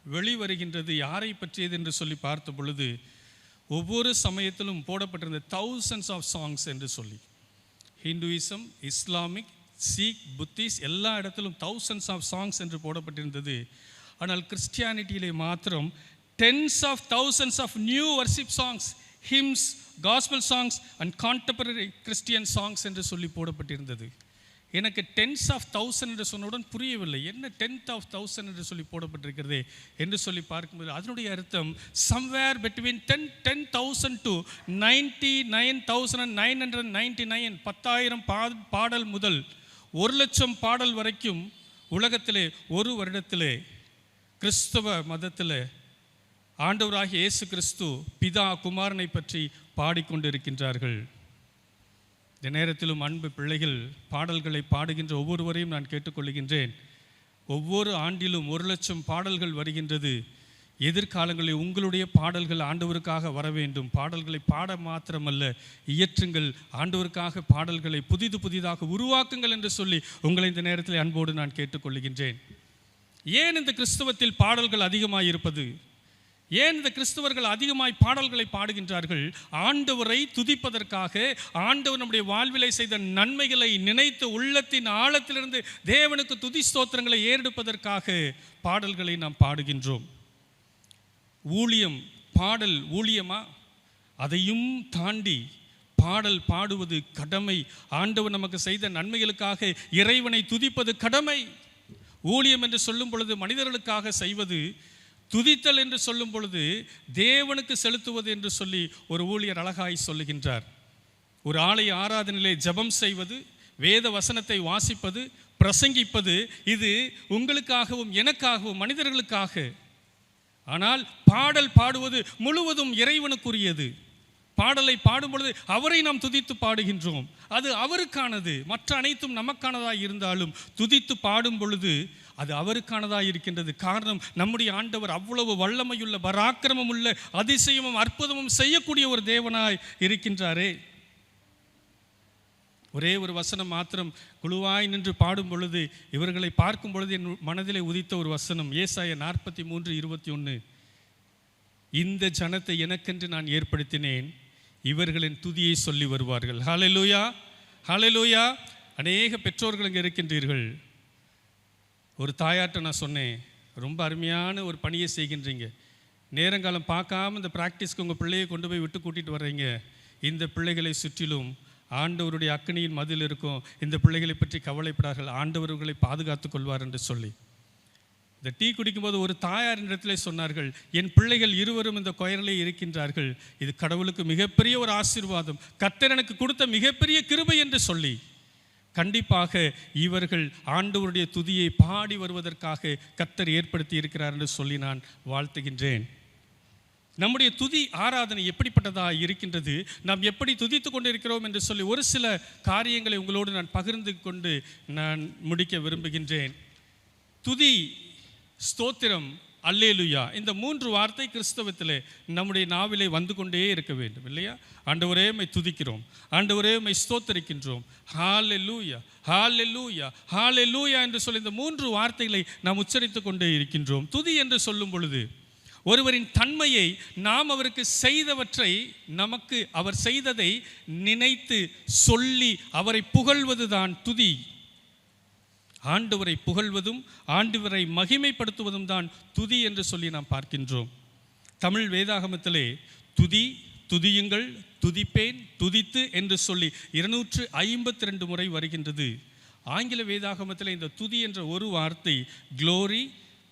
வெளிவருகின்றது, யாரை பற்றியது என்று சொல்லி பார்த்த பொழுது ஒவ்வொரு சமயத்திலும் போடப்பட்டிருந்த thousands ஆஃப் சாங்ஸ் என்று சொல்லி, ஹிந்துயிசம், இஸ்லாமிக், சீக், புத்திஸ்ட் எல்லா இடத்திலும் thousands ஆஃப் சாங்ஸ் என்று போடப்பட்டிருந்தது. ஆனால் கிறிஸ்டியானிட்டியிலே மாத்திரம் tens of thousands of new worship songs, hymns, gospel songs and contemporary Christian songs என்று சொல்லி போடப்பட்டிருந்தது. எனக்கு 10s of 1000 என்று சொன்னவுடன் புரியவில்லை, என்ன 10th of 1000 என்று சொல்லி போடப்பட்டிருக்கிறதே என்று சொல்லி பார்க்கும்போது அதனுடைய அர்த்தம் சம்வேர் பிட்வீன் 10,000 to 99,999, 10,000 பாடல் முதல் 1,00,000 பாடல் வரைக்கும் உலகத்திலே ஒரு வருடத்திலே கிறிஸ்தவ மதத்தில் ஆண்டவராகிய இயேசு கிறிஸ்து பிதா குமாரனை பற்றி பாடிக்கொண்டிருக்கின்றார்கள். இந்த நேரத்திலும் அன்பு பிள்ளைகள், பாடல்களை பாடுகின்ற ஒவ்வொருவரையும் நான் கேட்டுக்கொள்கின்றேன். ஒவ்வொரு ஆண்டிலும் 1,00,000 பாடல்கள் வருகின்றது. எதிர்காலங்களில் உங்களுடைய பாடல்கள் ஆண்டவருக்காக வர வேண்டும். பாடல்களை பாட மாத்திரமல்ல, இயற்றுங்கள், ஆண்டவருக்காக பாடல்களை புதிதாக உருவாக்குங்கள் என்று சொல்லி உங்களை இந்த நேரத்தில் அன்போடு நான் கேட்டுக்கொள்கின்றேன். ஏன் இந்த கிறிஸ்தவத்தில் பாடல்கள் அதிகமாக இருப்பது? ஏன் இந்த கிறிஸ்தவர்கள் அதிகமாய் பாடல்களை பாடுகின்றார்கள்? ஆண்டவரை துதிப்பதற்காக, ஆண்டவர் நம்முடைய வாழ்விலை செய்த நன்மைகளை நினைத்து உள்ளத்தின் ஆழத்திலிருந்து தேவனுக்கு துதி ஸ்தோத்திரங்களை ஏறெடுப்பதற்காக பாடல்களை நாம் பாடுகின்றோம். ஊழியம், பாடல் ஊழியமா? அதையும் தாண்டி பாடல் பாடுவது கடமை. ஆண்டவர் நமக்கு செய்த நன்மைகளுக்காக இறைவனை துதிப்பது கடமை. ஊழியம் என்று சொல்லும் பொழுது மனிதர்களுக்காக செய்வது, துதித்தல் என்று சொல்லும் பொழுது தேவனுக்கு செலுத்துவது என்று சொல்லி ஒரு ஊழியர் அழகாய் சொல்லுகின்றார். ஒரு ஆலய ஆராதனையிலே ஜெபம் செய்வது, வேத வசனத்தை வாசிப்பது, பிரசங்கிப்பது, இது உங்களுக்காகவும் எனக்காகவும் மனிதர்களுக்காக. ஆனால் பாடல் பாடுவது முழுவதும் இறைவனுக்குரியது. பாடலை பாடும் பொழுது அவரை நாம் துதித்து பாடுகின்றோம். அது அவருக்கானது. மற்ற அனைத்தும் நமக்கானதாக இருந்தாலும் துதித்து பாடும் பொழுது அது அவருக்கானதாக இருக்கின்றது. காரணம், நம்முடைய ஆண்டவர் அவ்வளவு வல்லமையுள்ள, பராக்கிரமம் உள்ள, அதிசயமும் அற்புதமும் செய்யக்கூடிய ஒரு தேவனாய் இருக்கின்றாரே. ஒரே ஒரு வசனம் மாத்திரம் குழுவாய் நின்று பாடும் பொழுது, இவர்களை பார்க்கும் பொழுது என் மனதிலே உதித்த ஒரு வசனம், ஏசாயா 43:21. இந்த ஜனத்தை எனக்கென்று நான் ஏற்படுத்தினேன், இவர்களின் துதியை சொல்லி வருவார்கள். ஹல்லேலூயா, ஹல்லேலூயா. அநேக பெற்றோர்கள் இங்கே இருக்கின்றீர்கள். ஒரு தாயாட்ட நான் சொன்னேன், ரொம்ப அருமையான ஒரு பணியை செய்கின்றீங்க, நேரங்காலம் பார்க்காம இந்த ப்ராக்டிஸ்க்கு உங்கள் பிள்ளையை கொண்டு போய் விட்டு கூட்டிகிட்டு வர்றீங்க. இந்த பிள்ளைகளை சுற்றிலும் ஆண்டவருடைய அக்கினியின் மதில் இருக்கும். இந்த பிள்ளைகளை பற்றி கவலைப்படார்கள், ஆண்டவர்களை பாதுகாத்து கொள்வார் என்று சொல்லி. இந்த டீ குடிக்கும்போது ஒரு தாயார் இடத்திலே சொன்னார்கள், என் பிள்ளைகள் இருவரும் இந்த கொயரிலே இருக்கின்றார்கள், இது கடவுளுக்கு மிகப்பெரிய ஒரு ஆசீர்வாதம், கர்த்தர் எனக்கு கொடுத்த மிகப்பெரிய கிருபை என்று சொல்லி. கண்டிப்பாக இவர்கள் ஆண்டவருடைய துதியை பாடி வருவதற்காக கர்த்தர் ஏற்படுத்தி இருக்கிறார் என்று சொல்லி நான் வாழ்த்துகின்றேன். நம்முடைய துதி ஆராதனை எப்படிப்பட்டதாக இருக்கின்றது, நாம் எப்படி துதித்து கொண்டு இருக்கிறோம் என்று சொல்லி ஒரு சில காரியங்களை உங்களோடு நான் பகிர்ந்து கொண்டு நான் முடிக்க விரும்புகின்றேன். துதி, ஸ்தோத்திரம், அல்லேலுயா, இந்த 3 வார்த்தை கிறிஸ்தவத்திலே நம்முடைய நாவிலே வந்து கொண்டே இருக்க வேண்டும், இல்லையா? ஆண்டவரே உம்மை துதிக்கிறோம், ஆண்டவரே உம்மை ஸ்தோத்தரிக்கின்றோம், ஹல்லேலூயா, ஹல்லேலூயா, ஹல்லேலூயா என்று சொல்லி இந்த 3 வார்த்தைகளை நாம் உச்சரித்து கொண்டே இருக்கின்றோம். துதி என்று சொல்லும் பொழுது ஒருவரின் தன்மையை, நாம் அவருக்கு செய்தவற்றை, நமக்கு அவர் செய்ததை நினைத்து சொல்லி அவரை புகழ்வதுதான் துதி. ஆண்டவரை புகழ்வதும் ஆண்டவரை மகிமைப்படுத்துவதும் தான் துதி என்று சொல்லி நாம் பார்க்கின்றோம். தமிழ் வேதாகமத்திலே துதி, துதியுங்கள், துதிப்பேன், துதித்து என்று சொல்லி 252 முறை வருகின்றது. ஆங்கில வேதாகமத்தில் இந்த துதி என்ற ஒரு வார்த்தை glory,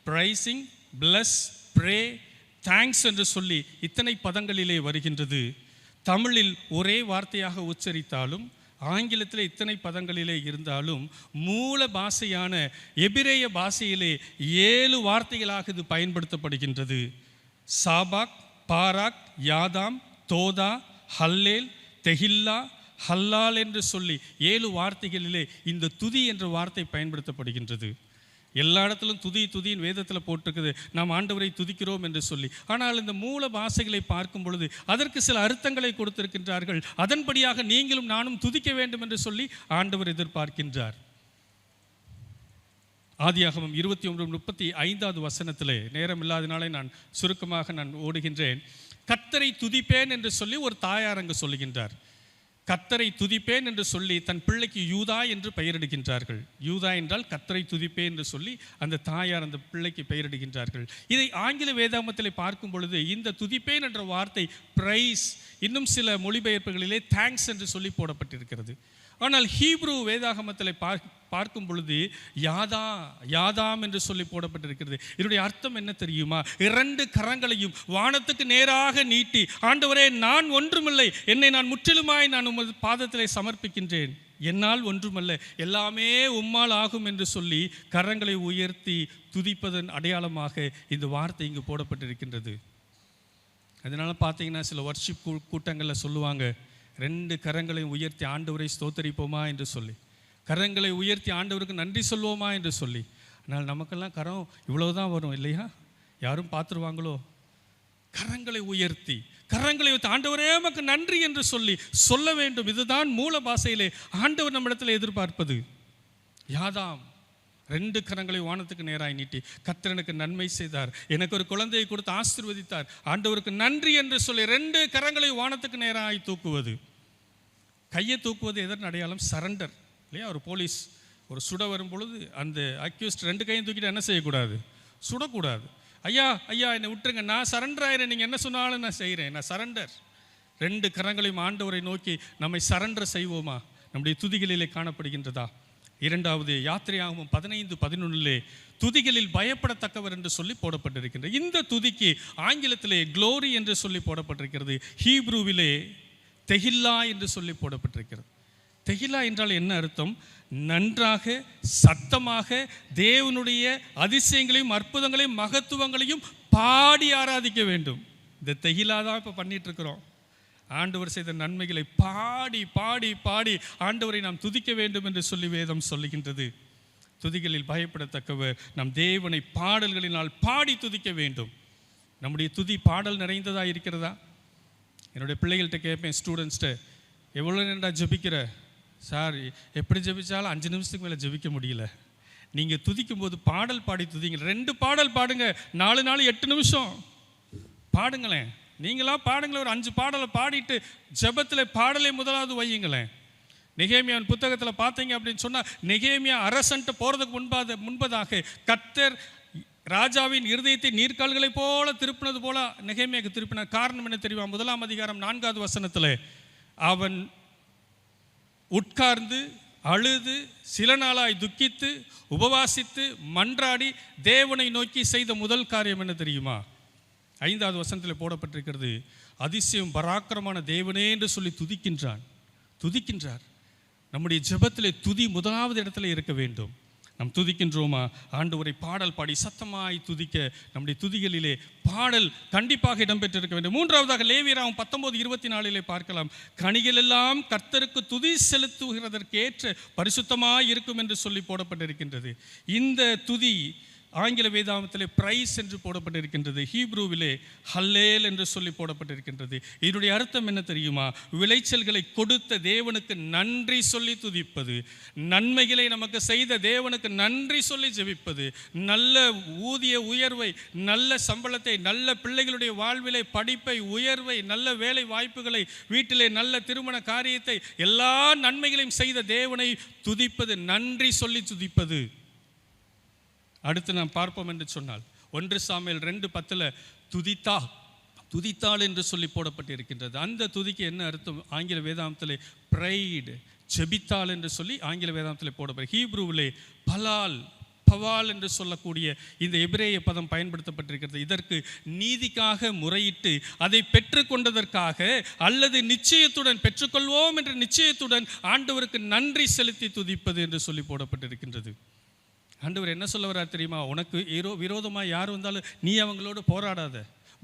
pricing, plus, pray, thanks என்று சொல்லி இத்தனை பதங்களிலே வருகின்றது. தமிழில் ஒரே வார்த்தையாக உச்சரித்தாலும் ஆங்கிலத்தில் இத்தனை பதங்களிலே இருந்தாலும் மூல பாஷையான எபிரேய பாஷையிலே 7 வார்த்தைகளாக இது பயன்படுத்தப்படுகின்றது. சாபாக், பாராக், யாதாம், தோதா, ஹல்லேல், தெஹில்லா, ஹல்லால் என்று சொல்லி 7 வார்த்தைகளிலே இந்த துதி என்ற வார்த்தை பயன்படுத்தப்படுகின்றது. எல்லா இடத்திலும் துதி துதியின் வேதத்தில் போட்டிருக்குது, நாம் ஆண்டவரை துதிக்கிறோம் என்று சொல்லி. ஆனால் இந்த மூல வாசைகளை பார்க்கும் பொழுது அதற்கு சில அர்த்தங்களை கொடுத்திருக்கின்றார்கள். அதன்படியாக நீங்களும் நானும் துதிக்க வேண்டும் என்று சொல்லி ஆண்டவர் எதிர்பார்க்கின்றார். ஆதியாகமம் 21:35 வசனத்திலே, நேரம் இல்லாதனாலே நான் சுருக்கமாக ஓடுகின்றேன். கர்த்தரை துதிப்பேன் என்று சொல்லி ஒரு தாயார் அங்கு சொல்லுகின்றார். கர்த்தரை துதிப்பேன் என்று சொல்லி தன் பிள்ளைக்கு யூதா என்று பெயரிடுகின்றார்கள். யூதா என்றால் கர்த்தரை துதிப்பேன் என்று சொல்லி அந்த தாயார் அந்த பிள்ளைக்கு பெயரிடுகின்றார்கள். இதை ஆங்கில வேதாகமத்தில் பார்க்கும் பொழுது இந்த துதிப்பேன் என்ற வார்த்தை பிரைஸ், இன்னும் சில மொழிபெயர்ப்புகளிலே தேங்க்ஸ் என்று சொல்லி போடப்பட்டிருக்கிறது. ஆனால் ஹீப்ரு வேதாகமத்தில் பார்க்கும் பொழுது யாதாம் என்று சொல்லி போடப்பட்டிருக்கிறது. இதனுடைய அர்த்தம் என்ன தெரியுமா? 2 கரங்களையும் வானத்துக்கு நேராக நீட்டி, ஆண்டவரே நான் ஒன்றுமில்லை, என்னை நான் முற்றிலுமாய் நான் உமது பாதத்திலே சமர்ப்பிக்கின்றேன், என்னால் ஒன்றுமல்ல, எல்லாமே உம்மால் ஆகும் என்று சொல்லி கரங்களை உயர்த்தி துதிப்பதன் அடையாளமாக இந்த வார்த்தை இங்கு போடப்பட்டிருக்கின்றது. அதனால பார்த்தீங்கன்னா சில வர்ஷிப் கூட்டங்களில் சொல்லுவாங்க, 2 கரங்களை உயர்த்தி ஆண்டவரை ஸ்தோத்தரிப்போமா என்று சொல்லி, கரங்களை உயர்த்தி ஆண்டவருக்கு நன்றி சொல்வோமா என்று சொல்லி. ஆனால் நமக்கெல்லாம் கரம் இவ்வளவுதான் வரும் இல்லையா? யாரும் பார்த்துருவாங்களோ? கரங்களை உயர்த்தி ஆண்டவரே நமக்கு நன்றி என்று சொல்லி சொல்ல வேண்டும். இதுதான் மூல பாஷையிலே ஆண்டவர் நம்மிடத்தில் எதிர்பார்ப்பது. யாதாம், 2 கரங்களை வானத்துக்கு நேராய் நீட்டி, கர்த்தர் எனக்கு நன்மை செய்தார், எனக்கு ஒரு குழந்தையை கொடுத்து ஆசீர்வதித்தார், ஆண்டவருக்கு நன்றி என்று சொல்லி 2 கரங்களை வானத்துக்கு நேராய் தூக்குவது. கையை தூக்குவது எதன் அடையாளம்? சரண்டர் இல்லையா? ஒரு போலீஸ் ஒரு சுட வரும் பொழுது அந்த அக்யூஸ்ட் 2 கையும் தூக்கிட்டு என்ன செய்யக்கூடாது? சுடக்கூடாது. ஐயா ஐயா என்னை விட்டுருங்க, நான் சரண்டர் ஆகிறேன், நீங்கள் என்ன சொன்னாலும் நான் செய்கிறேன், நான் சரண்டர். 2 கரங்களையும் ஆண்டவரை நோக்கி நம்மை சரண்டர் செய்வோமா? நம்முடைய துதிகளிலே காணப்படுகின்றதா? 2வது யாத்திரையாகவும் 15:11 துதிகளில் பயப்படத்தக்கவர் என்று சொல்லி போடப்பட்டிருக்கின்றது. இந்த துதிக்கு ஆங்கிலத்திலே க்ளோரி என்று சொல்லி போடப்பட்டிருக்கிறது. ஹீப்ரூவிலே தெஹில்லா என்று சொல்லி போடப்பட்டிருக்கிறது. தெஹில்லா என்றால் என்ன அர்த்தம்? நன்றாக சத்தமாக தேவனுடைய அதிசயங்களையும் அற்புதங்களையும் மகத்துவங்களையும் பாடி ஆராதிக்க வேண்டும். இந்த தெஹில்லா தான் இப்போ பண்ணிட்டு இருக்கிறோம். ஆண்டவர் செய்த நன்மைகளை பாடி பாடி பாடி ஆண்டவரை நாம் துதிக்க வேண்டும் என்று சொல்லி வேதம் சொல்லுகின்றது. துதிகளில் பயப்படத்தக்கவர், நம் தேவனை பாடல்களினால் பாடி துதிக்க வேண்டும். நம்முடைய துதி பாடல் நிறைந்ததாக இருக்கிறதா? என்னுடைய பிள்ளைகள்கிட்ட கேட்பேன், ஸ்டூடெண்ட்ஸ்கிட்ட, எவ்வளோ நேரம்டா ஜெபிக்கிற? சார் எப்படி ஜெபிச்சாலும் 5 நிமிஷத்துக்கு மேலே ஜெபிக்க முடியல. நீங்கள் துதிக்கும் போது பாடல் பாடி துதிங்க. 2 பாடல் பாடுங்க, 4 நாள் 8 நிமிஷம் பாடுங்களேன். நீங்களாம் பாடுங்களேன், ஒரு 5 பாடலை பாடிட்டு ஜெபத்தில் பாடலை முதலாவது வையுங்களேன். நெகேமியாவின் புத்தகத்தில் பார்த்தீங்க அப்படின்னு சொன்னால், நெகேமியா அரசன்ட்டு போகிறதுக்கு முன்பதாக கர்த்தர் ராஜாவின் இருதயத்தை நீர்க்கால்களை போல திருப்பினது போல நெகேமியாவுக்கு திருப்பினார். காரணம் என்ன தெரியுமா? 1ஆம் அதிகாரம் 4வது வசனத்தில், அவன் உட்கார்ந்து அழுது சில நாளாய் துக்கித்து உபவாசித்து மன்றாடி தேவனை நோக்கி செய்த முதல் காரியம் என்ன தெரியுமா? 5வது வசனத்தில் போடப்பட்டிருக்கிறது, அதிசயம் பராக்கிரமான தேவனே என்று சொல்லி துதிக்கின்றார். நம்முடைய ஜெபத்திலே துதி முதலாவது இடத்துல இருக்க வேண்டும். நாம் துதிக்கின்றோமா? ஆண்டவரை பாடல் பாடி சத்தமாய் துதிக்க நம்முடைய துதிகளிலே பாடல் கண்டிப்பாக இடம்பெற்றிருக்க வேண்டும். 3வதாக லேவியராகவும் 19:24 பார்க்கலாம், கனிகள் எல்லாம் கர்த்தருக்கு துதி செலுத்துகிறதற்கேற்ற பரிசுத்தமாய் இருக்கும் என்று சொல்லி போடப்பட்டிருக்கின்றது. இந்த துதி ஆங்கில வேதாகமத்திலே பிரைஸ் என்று போடப்பட்டிருக்கின்றது. ஹீப்ரூவிலே ஹல்லேல் என்று சொல்லி போடப்பட்டிருக்கின்றது. இதனுடைய அர்த்தம் என்ன தெரியுமா? விளைச்சல்களை கொடுத்த தேவனுக்கு நன்றி சொல்லி துதிப்பது, நன்மைகளை நமக்கு செய்த தேவனுக்கு நன்றி சொல்லி ஜெபிப்பது, நல்ல ஊதிய உயர்வை, நல்ல சம்பளத்தை, நல்ல பிள்ளைகளுடைய வாழ்விலை படிப்பை, உயர்வை, நல்ல வேலை வாய்ப்புகளை, வீட்டிலே நல்ல திருமண காரியத்தை, எல்லா நன்மைகளையும் செய்த தேவனை துதிப்பது, நன்றி சொல்லி துதிப்பது. அடுத்து நாம் பார்ப்போம் என்று சொன்னால் 1 சாமுவேல் 2:10 துதித்தாள் என்று சொல்லி போடப்பட்டிருக்கின்றது. அந்த துதிக்கு என்ன அர்த்தம்? ஆங்கில வேதாகமத்திலே பிரைட், ஜெபித்தாள் என்று சொல்லி ஆங்கில வேதாகமத்திலே போடப்படும். ஹீப்ரூவிலே பவால் என்று சொல்லக்கூடிய இந்த எபிரேய பதம் பயன்படுத்தப்பட்டிருக்கிறது. இதற்கு நீதிக்காக முறையிட்டு அதை பெற்றுக்கொண்டதற்காக அல்லது நிச்சயத்துடன் பெற்றுக்கொள்வோம் என்ற நிச்சயத்துடன் ஆண்டவருக்கு நன்றி செலுத்தி துதிப்பது என்று சொல்லி போடப்பட்டிருக்கின்றது. ஆண்டவர் என்ன சொல்ல வர்றார் தெரியுமா? உனக்கு விரோதமாக யார் வந்தாலும் நீ அவங்களோடு போராடாத,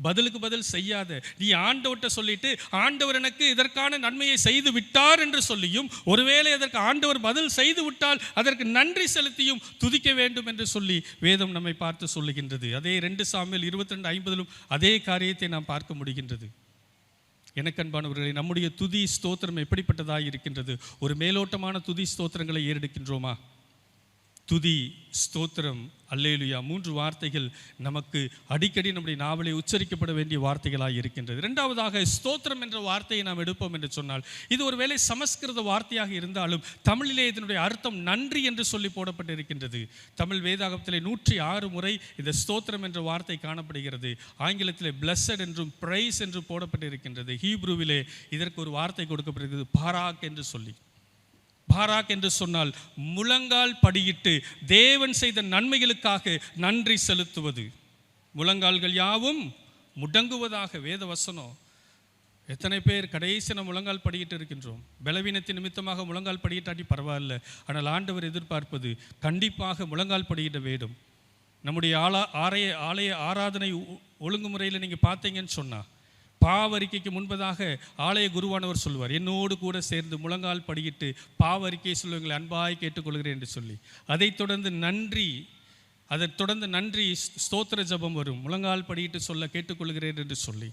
பதிலுக்கு பதில் செய்யாத. நீ ஆண்டவர்கிட்ட சொல்லிட்டு ஆண்டவர் எனக்கு இதற்கான நன்மையை செய்து விட்டார் என்று சொல்லியும், ஒருவேளை அதற்கு ஆண்டவர் பதில் செய்து விட்டால் அதற்கு நன்றி செலுத்தியும் துதிக்க வேண்டும் என்று சொல்லி வேதம் நம்மை பார்த்து சொல்லுகின்றது. அதே 2 சாமுவேல் 22:50 அதே காரியத்தை நாம் பார்க்க முடிகின்றது. எனக்கு அன்பானவர்களே, நம்முடைய துதி ஸ்தோத்திரம் எப்படிப்பட்டதாக இருக்கின்றது? ஒரு மேலோட்டமான துதி ஸ்தோத்திரங்களை ஏறெடுக்கின்றோமா? துதி ஸ்தோத்திரம் அல்லேலுயா 3 வார்த்தைகள் நமக்கு அடிக்கடி நம்முடைய நாவலை உச்சரிக்கப்பட வேண்டிய வார்த்தைகளாக இருக்கின்றது. இரண்டாவதாக ஸ்தோத்திரம் என்ற வார்த்தையை நாம் எடுப்போம் என்று சொன்னால், இது ஒருவேளை சமஸ்கிருத வார்த்தையாக இருந்தாலும் தமிழிலே இதனுடைய அர்த்தம் நன்றி என்று சொல்லி போடப்பட்டிருக்கின்றது. தமிழ் வேதாகமத்திலே 106 முறை இந்த ஸ்தோத்திரம் என்ற வார்த்தை காணப்படுகிறது. ஆங்கிலத்திலே பிளஸட் என்றும் பிரைஸ் என்றும் போடப்பட்டிருக்கின்றது. ஹீப்ரூவிலே இதற்கு ஒரு வார்த்தை கொடுக்கப்பட்டிருக்கிறது, பாராக் என்று சொல்லி. பாராக் என்று சொன்னால் முழங்கால் படியிட்டு தேவன் செய்த நன்மைகளுக்காக நன்றி செலுத்துவது. முழங்கால்கள் யாவும் முடங்குவதாக வேத வசனம். எத்தனை பேர் கடைசியில் முழங்கால் படியிட்டு இருக்கின்றோம்? பலவீனத்தின் நிமித்தமாக முழங்கால் படியிட்டாட்டி பரவாயில்ல, ஆனால் ஆண்டவர் எதிர்பார்ப்பது கண்டிப்பாக முழங்கால் படியிட வேண்டும். நம்முடைய ஆலய ஆராதனை ஒழுங்குமுறையில் நீங்கள் பார்த்தீங்கன்னு சொன்னால், பாவறிக்கைக்கு முன்பதாக ஆலய குருவானவர் சொல்வார், என்னோடு கூட சேர்ந்து முழங்கால் படியிட்டு பாவறிக்கையை சொல்லுவீங்களை அன்பாய் கேட்டுக்கொள்கிறேன் என்று சொல்லி, அதைத் தொடர்ந்து நன்றி ஸ்தோத்திர ஜபம் வரும், முழங்கால் படியிட்டு சொல்ல கேட்டுக்கொள்கிறேன் என்று சொல்லி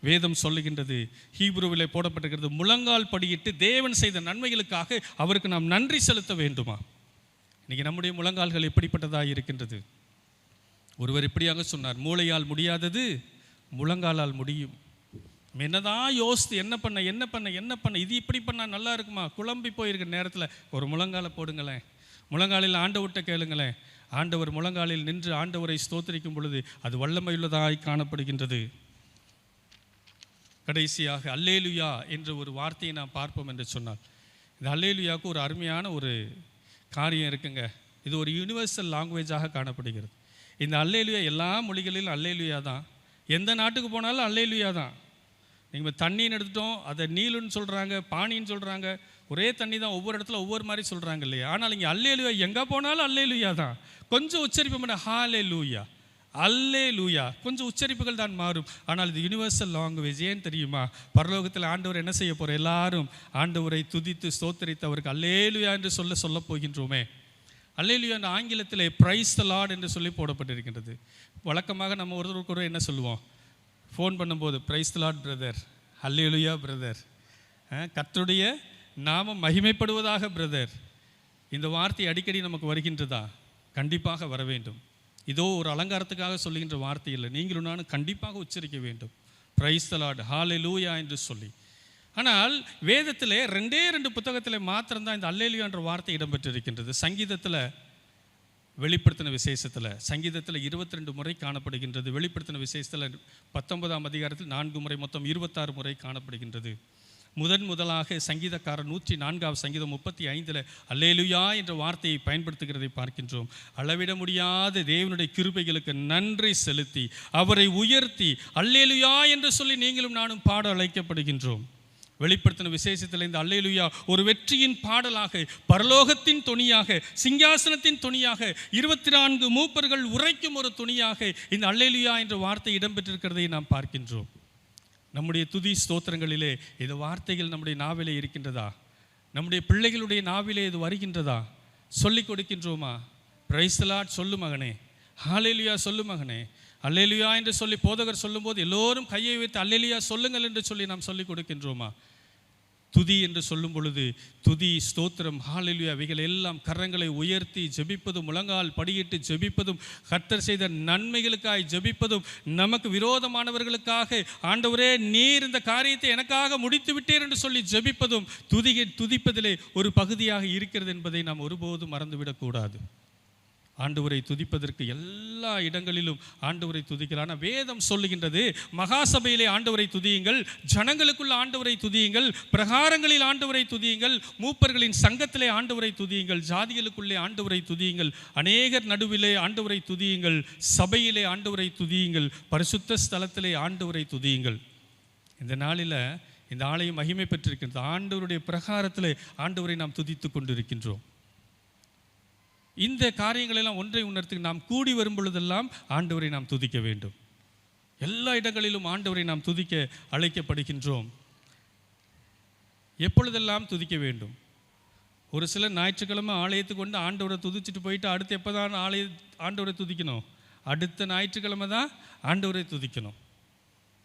வேதம் சொல்லுகின்றது. ஹீப்ரூவிலே போடப்பட்டிருக்கிறது, முழங்கால் படியிட்டு தேவன் செய்த நன்மைகளுக்காக அவருக்கு நாம் நன்றி செலுத்த வேண்டுமா? இன்னைக்கு நம்முடைய முழங்கால்கள் எப்படிப்பட்டதாக இருக்கின்றது? ஒருவர் இப்படியாக சொன்னார், மூளையால் முடியாதது முழங்காலால் முடியும். என்னதான் யோசித்து என்ன பண்ண இது இப்படி பண்ணால் நல்லா இருக்குமா, குழம்பி போயிருக்கிற நேரத்தில் ஒரு முழங்காலை போடுங்களேன், முழங்காலில் ஆண்டவர்கிட்ட கேளுங்களேன். ஆண்டவர் முழங்காலில் நின்று ஆண்டவரை ஸ்தோத்திரிக்கும் பொழுது அது வல்லமையுள்ளதாய் காணப்படுகின்றது. கடைசியாக அல்லேலுயா என்ற ஒரு வார்த்தையை நாம் பார்ப்போம் என்று சொன்னால், இந்த அல்லேலுயாவுக்கு ஒரு அருமையான ஒரு காரியம் இருக்குங்க. இது ஒரு யூனிவர்சல் லாங்குவேஜாக காணப்படுகிறது. இந்த அல்லேலுயா எல்லா மொழிகளிலும் அல்லேலுயா தான். எந்த நாட்டுக்கு போனாலும் அல்லேலுயா தான். நீங்கள் தண்ணின்னு எடுத்துட்டோம், அதை நீலுன்னு சொல்கிறாங்க, பானின்னு சொல்கிறாங்க, ஒரே தண்ணி தான், ஒவ்வொரு இடத்துல ஒவ்வொரு மாதிரி சொல்கிறாங்க இல்லையா? ஆனால் இங்கே அல்லேலுயா எங்கே போனாலும் அல்லேலுயா தான். கொஞ்சம் உச்சரிப்பு பண்ண ஹalleluya அல்லேலுயா, கொஞ்சம் உச்சரிப்புகள் தான் மாறும், ஆனால் இது யுனிவர்சல் லாங்குவேஜ். ஏன் தெரியுமா? பரலோகத்தில் ஆண்டவர் என்ன செய்ய போகிற, எல்லாரும் ஆண்டவரை துதித்து ஸ்தோத்தரித்து அவருக்கு அல்லேலுயா என்று சொல்ல போகின்றோமே. அல்லேலுயா என்ற ஆங்கிலத்தில் பிரைஸ் தி லார்ட் என்று சொல்லி போடப்பட்டிருக்கின்றது. வழக்கமாக நம்ம ஒருத்தருக்கு என்ன சொல்லுவோம், ஃபோன் பண்ணும்போது பிரைஸ் தி லார்ட் பிரதர், அல்லேலுயா பிரதர், கர்த்தருடைய நாமம் மகிமைப்படுவதாக பிரதர். இந்த வார்த்தை அடிக்கடி நமக்கு வருகின்றதா? கண்டிப்பாக வர வேண்டும். இதோ ஒரு அலங்காரத்துக்காக சொல்லுகின்ற வார்த்தை இல்லை, நீங்களும் நானும் கண்டிப்பாக உச்சரிக்க வேண்டும், பிரைஸ் தி லார்ட் ஹalleluya என்று சொல்லி. ஆனால் வேதத்தில் 2 புத்தகத்தில் மாத்திரம்தான் இந்த அல்லேலுயா என்ற வார்த்தை இடம்பெற்றிருக்கின்றது. சங்கீதத்தில் வெளிப்படுத்தின விசேஷத்தில் சங்கீதத்தில் 22 முறை காணப்படுகின்றது. வெளிப்படுத்தின விசேஷத்தில் 19ஆம் அதிகாரத்தில் 4 முறை, மொத்தம் 26 முறை காணப்படுகின்றது. முதலாக சங்கீதக்காரர் 104ஆம் சங்கீதம் 35 அல்லேலுயா என்ற வார்த்தையை பயன்படுத்துகிறதை பார்க்கின்றோம். அளவிட முடியாத தேவனுடைய கிருபைகளுக்கு நன்றி செலுத்தி அவரை உயர்த்தி அல்லேலுயா என்று சொல்லி நீங்களும் நானும் பாட அழைக்கப்படுகின்றோம். வெளிப்படுத்தின விசேஷத்தில் இந்த அல்லேலுயா ஒரு வெற்றியின் பாடலாக, பரலோகத்தின் தொனியாக, சிங்காசனத்தின் தொனியாக, 24 மூப்பர்கள் உரைக்கும் ஒரு தொனியாக இந்த அல்லேலுயா என்ற வார்த்தை இடம்பெற்றிருக்கிறதை நாம் பார்க்கின்றோம். நம்முடைய துதி ஸ்தோத்திரங்களிலே இந்த வார்த்தைகள் நம்முடைய நாவிலே இருக்கின்றதா? நம்முடைய பிள்ளைகளுடைய நாவிலே இது வருகின்றதா? சொல்லிக் கொடுக்கின்றோமா? பிரைஸ் தி லார்ட் சொல்லு மகனே, ஹalleluya சொல்லு மகனே, அல்லேலுயா என்று சொல்லி போதகர் சொல்லும்போது எல்லோரும் கையை வைத்து அல்லேலுயா சொல்லுங்கள் என்று சொல்லி நாம் சொல்லிக் கொடுக்கின்றோமா? துதி என்று சொல்லும் பொழுது துதி ஸ்தோத்திரம் ஹalleluya அவைகள் எல்லாம் கரங்களை உயர்த்தி ஜெபிப்பதும், முழங்கால் படியிட்டு ஜெபிப்பதும், கர்த்தர் செய்த நன்மைகளுக்காய் ஜெபிப்பதும், நமக்கு விரோதமானவர்களுக்காக ஆண்டவரே நீர் இந்த காரியத்தை எனக்காக முடித்து விட்டீர் என்று சொல்லி ஜெபிப்பதும் துதிப்பதிலே ஒரு பகுதியாக இருக்கிறது என்பதை நாம் ஒருபோதும் மறந்துவிடக்கூடாது. ஆண்டவரை துதிப்பதற்கு எல்லா இடங்களிலும் ஆண்டவரை துதிக்கிறான். வேதம் சொல்லுகின்றது, மகாசபையிலே ஆண்டவரை துதியுங்கள், ஜனங்களுக்குள்ள ஆண்டவரை துதியுங்கள், பிரகாரங்களில் ஆண்டவரை துதியுங்கள், மூப்பர்களின் சங்கத்திலே ஆண்டவரை துதியுங்கள், ஜாதிகளுக்குள்ளே ஆண்டவரை துதியுங்கள், அநேகர் நடுவிலே ஆண்டவரை துதியுங்கள், சபையிலே ஆண்டவரை துதியுங்கள், பரிசுத்த ஸ்தலத்திலே ஆண்டவரை துதியுங்கள். இந்த நாளில் இந்த ஆலயம் மகிமை பெற்றிருக்கின்றது. ஆண்டவருடைய பிரகாரத்திலே ஆண்டவரை நாம் துதித்து கொண்டிருக்கின்றோம். இந்த காரியங்களெல்லாம் ஒன்றை உணர்த்து, நாம் கூடி வரும் பொழுதெல்லாம் ஆண்டவரை நாம் துதிக்க வேண்டும். எல்லா இடங்களிலும் ஆண்டவரை நாம் துதிக்க அழைக்கப்படுகின்றோம். எப்பொழுதெல்லாம் துதிக்க வேண்டும்? ஒரு சிலர் ஞாயிற்றுக்கிழமை ஆலயத்துக்கு கொண்டு ஆண்டவரை துதிச்சுட்டு போயிட்டு அடுத்து எப்போ தான் ஆண்டவரை துதிக்கணும்? அடுத்த ஞாயிற்றுக்கிழமை தான் ஆண்டவரை துதிக்கணும்.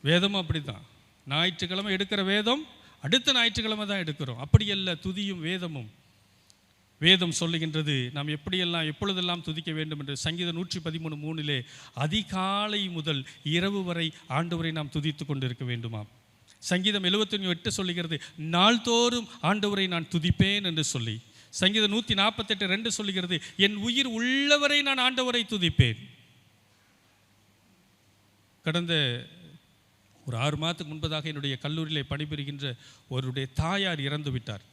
வேதமும் அப்படி தான். ஞாயிற்றுக்கிழமை எடுக்கிற வேதம் அடுத்த ஞாயிற்றுக்கிழமை தான் எடுக்கிறோம். அப்படி அல்ல துதியும் வேதமும். வேதம் சொல்லுகின்றது நாம் எப்படியெல்லாம் எப்பொழுதெல்லாம் துதிக்க வேண்டும் என்று. சங்கீதம் 113:3 அதிகாலை முதல் இரவு வரை ஆண்டவரை நாம் துதித்து கொண்டிருக்க வேண்டுமாம். சங்கீதம் 71:8 சொல்லுகிறது நாள்தோறும் ஆண்டவரை நான் துதிப்பேன் என்று சொல்லி. சங்கீதம் 148:2 சொல்லுகிறது என் உயிர் உள்ளவரை நான் ஆண்டவரை துதிப்பேன். கடந்த ஒரு 6 மாதத்துக்கு முன்பதாக என்னுடைய கல்லூரியில் பணிபுரிகின்ற ஒருடைய தாயார் இறந்து விட்டார்.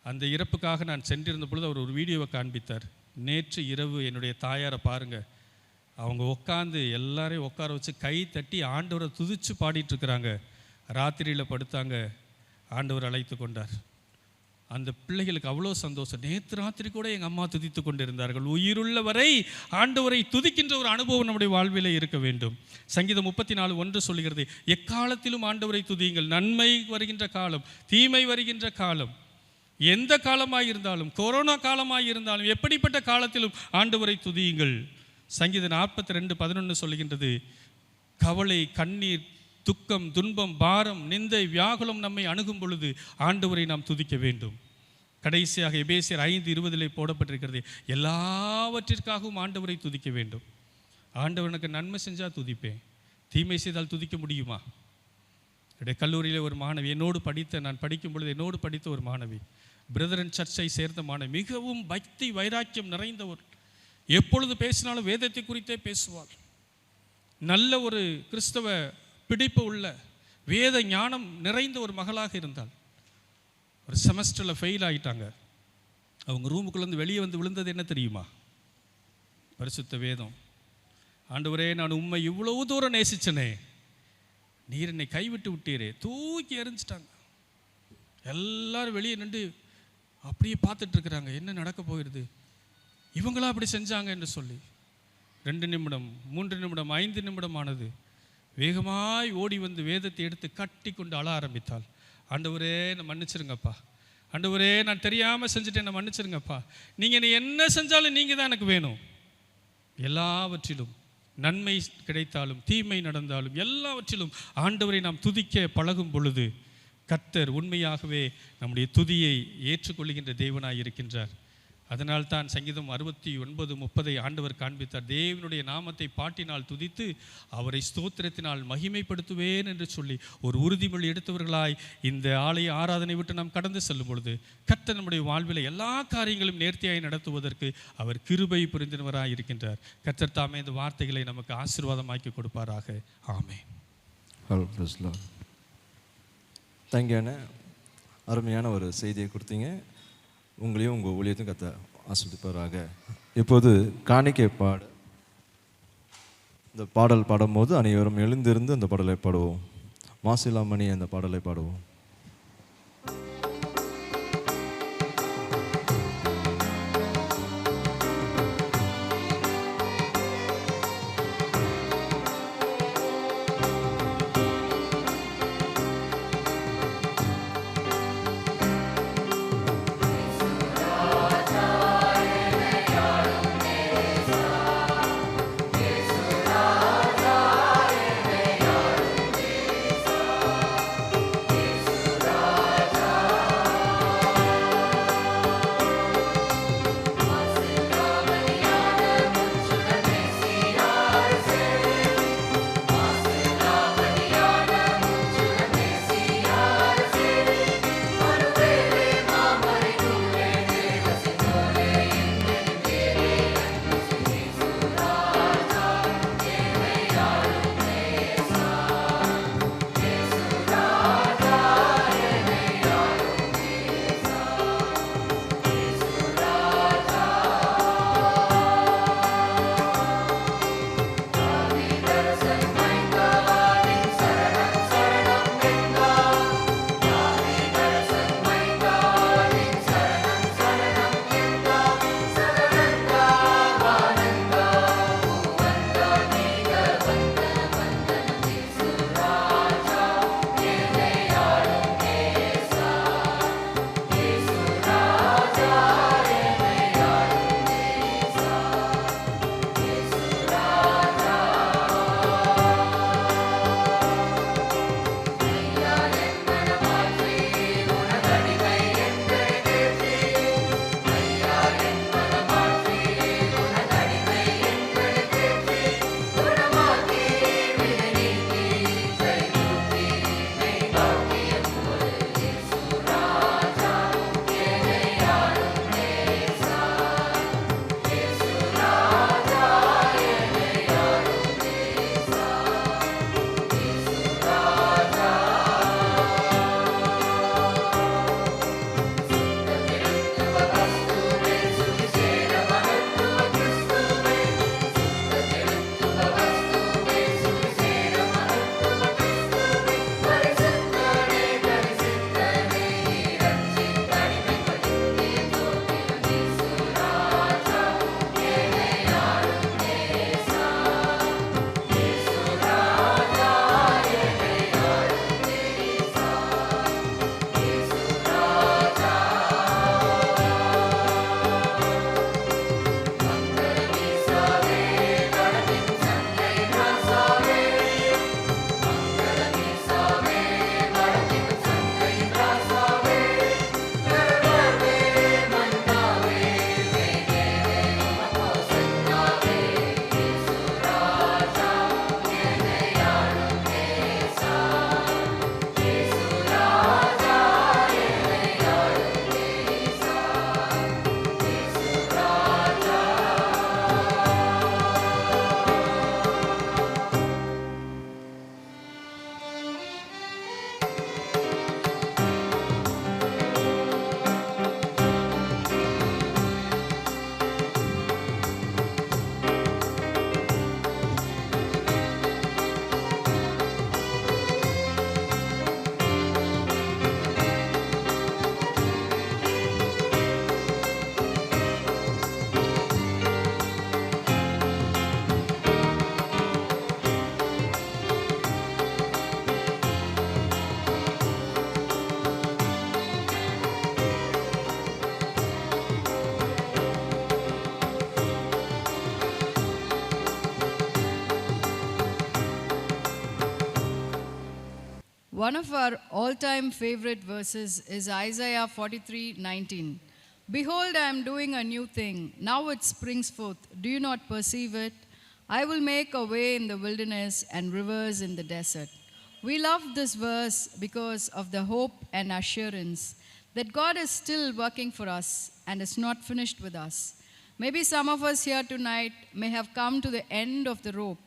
அந்த இறப்புக்காக நான் சென்றிருந்த பொழுது அவர் ஒரு வீடியோவை காண்பித்தார். நேற்று இரவு என்னுடைய தாயாரை பாருங்கள், அவங்க உட்காந்து எல்லாரையும் உட்கார வச்சு கை தட்டி ஆண்டவரை துதிச்சு பாடிட்டுருக்குறாங்க. ராத்திரியில் படுத்தாங்க, ஆண்டவர் அழைத்து கொண்டார். அந்த பிள்ளைகளுக்கு அவ்வளோ சந்தோஷம். நேற்று ராத்திரி கூட எங்கள் அம்மா துதித்து கொண்டிருந்தார்கள். உயிருள்ளவரை ஆண்டவரை துதிக்கின்ற ஒரு அனுபவம் நம்முடைய வாழ்வில் இருக்க வேண்டும். சங்கீதம் 34:1 சொல்லுகிறது எக்காலத்திலும் ஆண்டவரை துதியுங்கள். நன்மை வருகின்ற காலம், தீமை வருகின்ற காலம், எந்த காலமாக இருந்தாலும், கொரோனா காலமாக இருந்தாலும், எப்படிப்பட்ட காலத்திலும் ஆண்டவரை துதியுங்கள். சங்கீதம் 42:11 சொல்லுகின்றது கவலை, கண்ணீர், துக்கம், துன்பம், பாரம், நிந்தை, வியாகுலம் நம்மை அணுகும் பொழுது ஆண்டவரை நாம் துதிக்க வேண்டும். கடைசியாக எபேசியர் 5:20 போடப்பட்டிருக்கிறது எல்லாவற்றிற்காகவும் ஆண்டவரை துதிக்க வேண்டும். ஆண்டவனுக்கு நன்மை செஞ்சால் துதிப்பேன், தீமை செய்தால் துதிக்க முடியுமா? என்னுடைய கல்லூரியில் ஒரு மாணவி நான் படிக்கும் பொழுது என்னோடு படித்த ஒரு மாணவி, பிரதரன் சர்ச்சை சேர்ந்த மாணவி, மிகவும் பக்தி வைராக்கியம் நிறைந்தவர். எப்பொழுது பேசினாலும் வேதத்தை குறித்தே பேசுவாள். நல்ல ஒரு கிறிஸ்தவ பிடிப்பு உள்ள வேத ஞானம் நிறைந்த ஒரு மகளாக இருந்தாள். ஒரு செமஸ்டரில் ஃபெயில் ஆகிட்டாங்க. அவங்க ரூமுக்குள்ளேருந்து வெளியே வந்து விழுந்தது என்ன தெரியுமா? பரிசுத்த வேதம். ஆண்டவரே நான் உம்மை இவ்வளவு தூரம் நேசிச்சனே, நீர் என்னை கைவிட்டு விட்டீரே. தூக்கி எறிஞ்சிட்டாங்க. எல்லாரும் வெளியே நின்று அப்படியே பார்த்துட்டு இருக்கிறாங்க, என்ன நடக்க போயிடுது, இவங்களா அப்படி செஞ்சாங்க என்று சொல்லி. 2 நிமிடம், 3 நிமிடம், 5 நிமிடம் ஆனது. வேகமாய் ஓடி வந்து வேதத்தை எடுத்து கட்டி கொண்டு அழ ஆரம்பித்தாள். ஆண்டவரே நான் மன்னிச்சிருங்கப்பா, ஆண்டவரே நான் தெரியாமல் செஞ்சுட்டேன், நான் மன்னிச்சிருங்கப்பா, நீங்கள் என்னை என்ன செஞ்சாலும் நீங்கள் தான் எனக்கு வேணும். எல்லாவற்றிலும் நன்மை கிடைத்தாலும் தீமை நடந்தாலும் எல்லாவற்றிலும் ஆண்டவரை நாம் துதிக்க பழகும் பொழுது கர்த்தர் உண்மையாகவே நம்முடைய துதியை ஏற்றுக்கொள்கின்ற தேவனாய் இருக்கின்றார். அதனால்தான் சங்கீதம் 69:30 ஆண்டவர் காண்பித்தார். தேவனுடைய நாமத்தை பாட்டினால் துதித்து அவரை ஸ்தோத்திரத்தினால் மகிமைப்படுத்துவேன் என்று சொல்லி ஒரு உறுதிமொழி எடுத்தவர்களாய் இந்த ஆலய ஆராதனை விட்டு நாம் கடந்து செல்லும் பொழுது கர்த்தர் நம்முடைய வாழ்வில் எல்லா காரியங்களும் நேர்த்தியாய் நடத்துவதற்கு அவர் கிருபை புரிந்தவராய் இருக்கின்றார். கர்த்தர் தாமே இந்த வார்த்தைகளை நமக்கு ஆசீர்வாதமாக்கி கொடுப்பாராக. ஆமென்.
தேங்க்யூ அண்ணா, அருமையான ஒரு செய்தியை கொடுத்தீங்க. உங்களையும் உங்கள் ஊழியத்தையும் கத்த ஆஸ்வதிப்பாராக. இப்போது காணிக்கை இந்த பாடல் பாடும்போது அனைவரும் எழுந்திருந்து அந்த பாடலை பாடுவோம். மாசிலாமணி அந்த பாடலை பாடுவோம்.
Yes.
One of our all-time favorite verses is Isaiah 43:19. Behold, I am doing a new thing. Now it springs forth. Do you not perceive it? I will make a way in the wilderness and rivers in the desert. We love this verse because of the hope and assurance that God is still working for us and is not finished with us. Maybe some of us here tonight may have come to the end of the rope.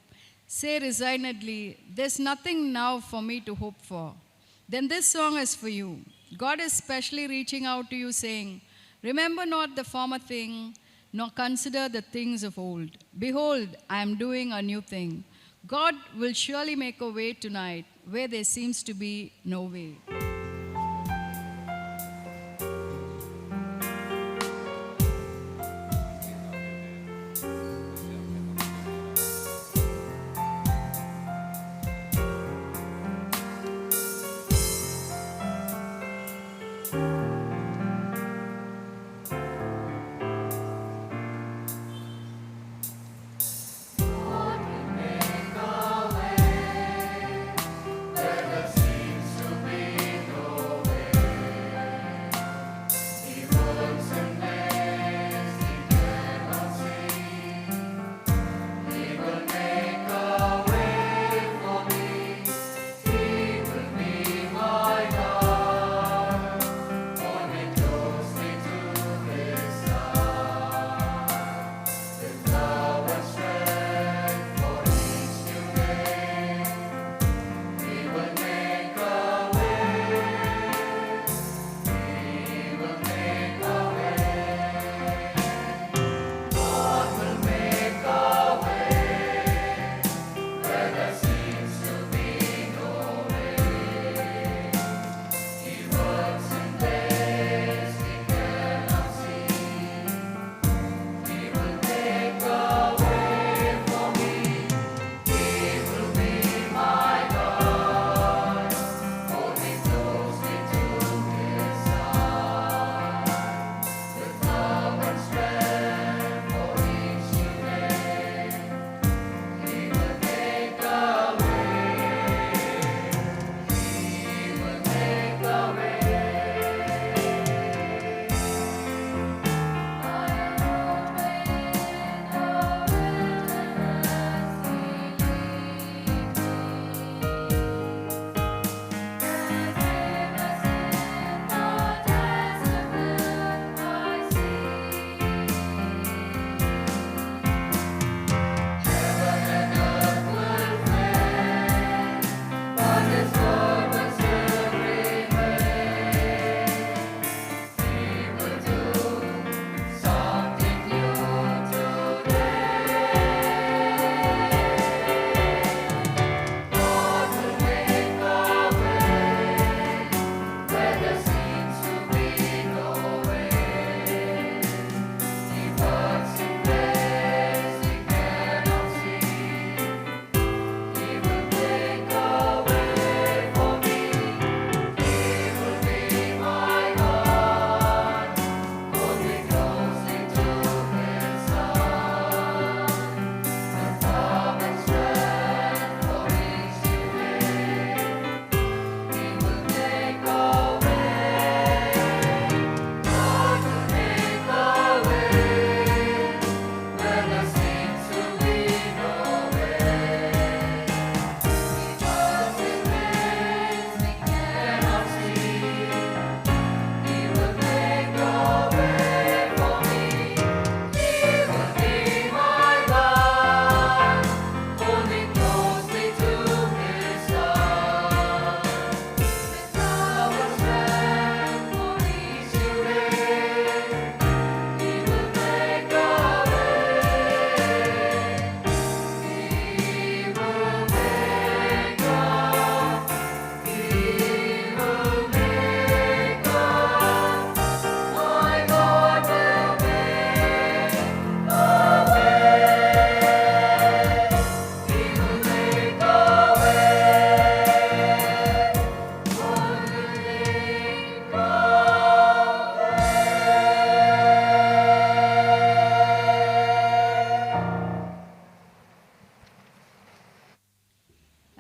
Say resignedly, there's nothing now for me to hope for. Then this song is for you. God is specially reaching out to you saying, remember not the former thing, nor consider the things of old. Behold, I am doing a new thing. God will surely make a way tonight where there seems to be no way.
There seems to be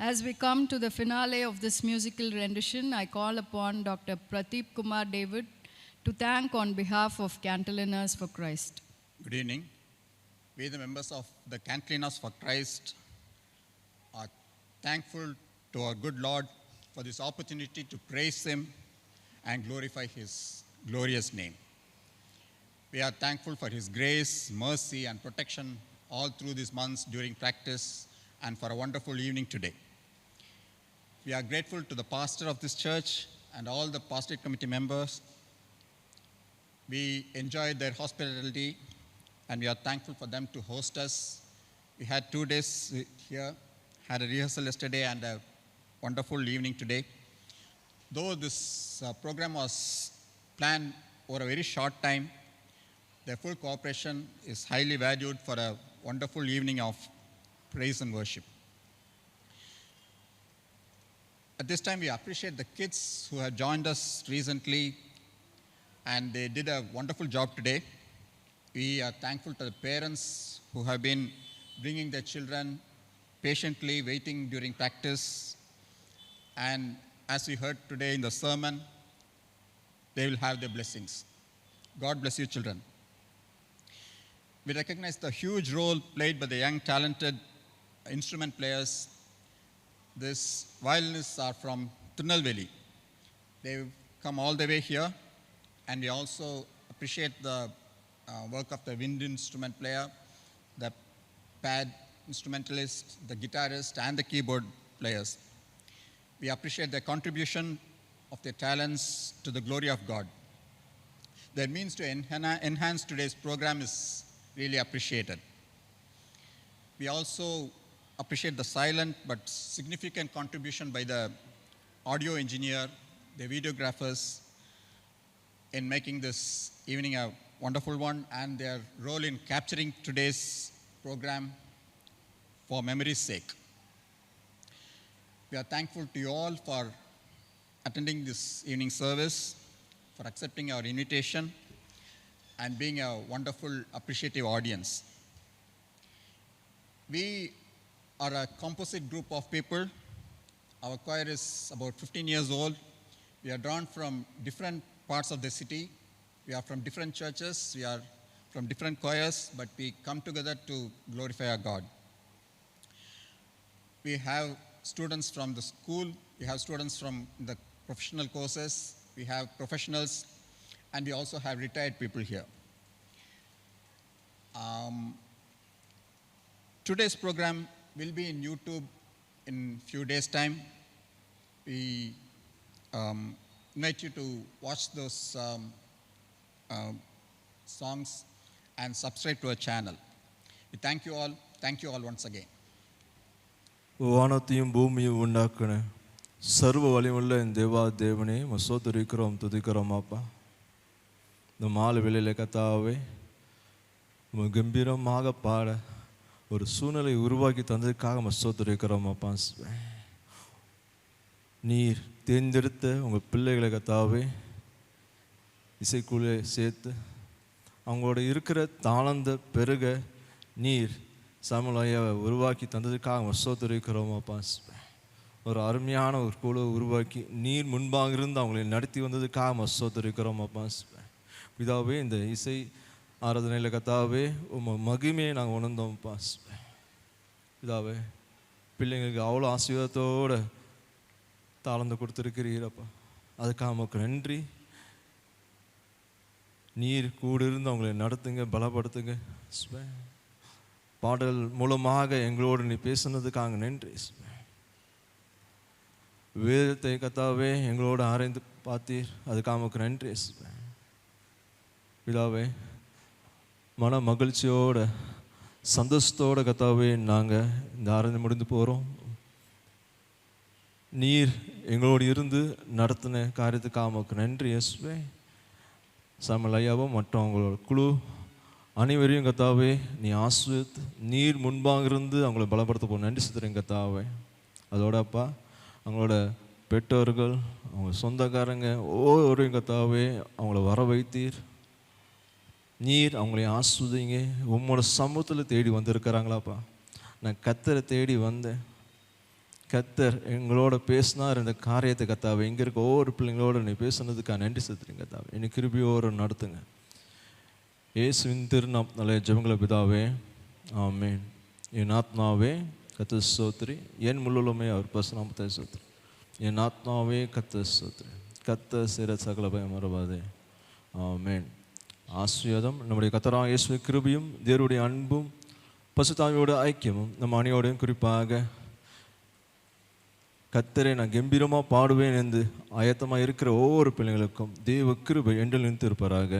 As we come to the finale of this musical rendition, I call upon Dr. Pradeep Kumar David to thank on behalf of Cantilinas for Christ.
Good evening. We, the members of the Cantilinas for Christ, are thankful to our good Lord for this opportunity to praise Him and glorify His glorious name. We are thankful for His grace, mercy, and protection all through these months during practice and for a wonderful evening today. We are grateful to the pastor of this church and all the pastorate committee members. We enjoyed their hospitality and we are thankful for them to host us. We had 2 days here, had a rehearsal yesterday and a wonderful evening today. Though this program was planned over a very short time, their full cooperation is highly valued for a wonderful evening of praise and worship. At this time, we appreciate the kids who have joined us recently and they did a wonderful job today. We are thankful to the parents who have been bringing their children patiently, waiting during practice. And as we heard today in the sermon, they will have their blessings. God bless you, children. We recognize the huge role played by the young, talented instrument players. These violinists are from Tirunelveli. They've come all the way here. And we also appreciate the work of the wind instrument player, the pad instrumentalist, the guitarist, and the keyboard players. We appreciate their contribution of their talents to the glory of God. Their means to enhance today's program is really appreciated. We also appreciate the silent but significant contribution by the audio engineer, the videographers, in making this evening a wonderful one and their role in capturing today's program for memory's sake. We are thankful to you all for attending this evening service, for accepting our invitation and being a wonderful, appreciative audience. We are a composite group of people. Our choir is about 15 years old. We are drawn from different parts of the city. We are from different churches. We are from different choirs, but we come together to glorify our God. We have students from the school. We have students from the professional courses. We have professionals, and we also have retired people here. Today's program will be in YouTube in few days' time. We invite you to watch those songs and subscribe to our channel. We thank you all. Thank you all once again.
வானத்தையும் பூமியும் உண்டாக்குன சர்வ வலிமுள்ள என் தேவா தேவனே மசோத்தரிக்கிறோம் துதிக்கிறோம் அப்பா. இந்த மாலை வேளையிலே கர்த்தாவே கம்பீரமாக பாட ஒரு சூழ்நிலை உருவாக்கி தந்ததுக்காக மசோத்தரிக்கிறோம் அப்பா. நீர் தேர்ந்தெடுத்த உங்கள் பிள்ளைகளை கர்த்தாவே இசைக்குள்ளே சேர்த்து அவங்களோட இருக்கிற தாளந்த பெருக நீர் சமலையாவை உருவாக்கி தந்ததுக்காக மசோத்தரிக்கிறோம் அப்பா. ஒரு அருமையான ஒரு குழு உருவாக்கி நீர் முன்பாக இருந்து அவங்களை நடத்தி வந்ததுக்காக மசோத்தரிக்கிறோம் அப்பா. பிதாவே இந்த இசை ஆராதனையில் கர்த்தாவே மகிமையை நாங்கள் உணர்ந்தோம்ப்பா. பிதாவே பிள்ளைங்களுக்கு அவ்வளோ ஆசீர்வாதத்தோடு தாளந்து கொடுத்துருக்கிறீரப்பா. அதுக்காக நமக்கு நன்றி. நீர் கூட இருந்து அவங்களை நடத்துங்க, பலப்படுத்துங்க. பாடல் மூலமாக எங்களோடு நீ பேசுனதுக்காக நன்றி. வேதத்தை கர்த்தாவே எங்களோடு ஆராய்ந்து பார்த்தீர், அதுக்காக நமக்கு நன்றி. பிதாவே மன மகிழ்ச்சியோட சந்தோஷத்தோட கர்த்தாவே நாங்கள் இந்த ஆராய்ந்து முடிந்து போகிறோம். நீர் எங்களோடு இருந்து நடத்தின காரியத்துக்காக நமக்கு நன்றி இயேசுவே. சாமுவேல் ஐயாவும் மற்றும் அவங்களோட குழு அனைவரையும் கர்த்தாவே நீ ஆசீர்வதித்து நீர் முன்பாக இருந்து அவங்கள பலப்படுத்த போக நன்றி செலுத்துறேன் கர்த்தாவே. அதோட அப்பா அவங்களோட பெற்றோர்கள் அவங்க சொந்தக்காரங்க ஒவ்வொருவரையும் கர்த்தாவே அவங்கள வர வைத்தீர். நீர் அவங்களை ஆஸ்வதிங்க. உம்மோட சமூகத்தில் தேடி வந்திருக்கிறாங்களாப்பா. நான் கர்த்தரை தேடி வந்தேன். கத்தர் எங்களோட பேசினார் இந்த காரியத்தை கத்தாவே. இங்கே இருக்க ஒவ்வொரு பிள்ளைங்களோட நீ பேசுனதுக்காக நன்றி செலுத்துறீங்க கத்தாவே. இன்னைக்கு கிருபையோடு நடத்துங்க. இயேசுவின் திருநாமத்தினாலே ஜெபங்களை பிதாவே, ஆமென். என் ஆத்மாவே கர்த்தர் ஸ்தோத்திரி, என் முழுவதுமே அவர் பரிசுநாமத்தை ஸ்தோத்திரி. என் ஆத்மாவே கர்த்தர் ஸ்தோத்திரி, கர்த்தர் செய்கிற சகல பயம் மறவாதே. ஆமென். ஆசீர்வாதம் நம்முடைய கர்த்தராகிய இயேசுவின் கிருபையும் தேவனுடைய அன்பும் பரிசுத்தாவியோட ஐக்கியமும் நம்ம அனைவரோடையும், குறிப்பாக கர்த்தரை நான் கம்பீரமாக பாடுவேன் என்று ஆயத்தமாக இருக்கிற ஒவ்வொரு பிள்ளைகளுக்கும் தேவ கிருபை என்றும் நிலைத்திருப்பாராக.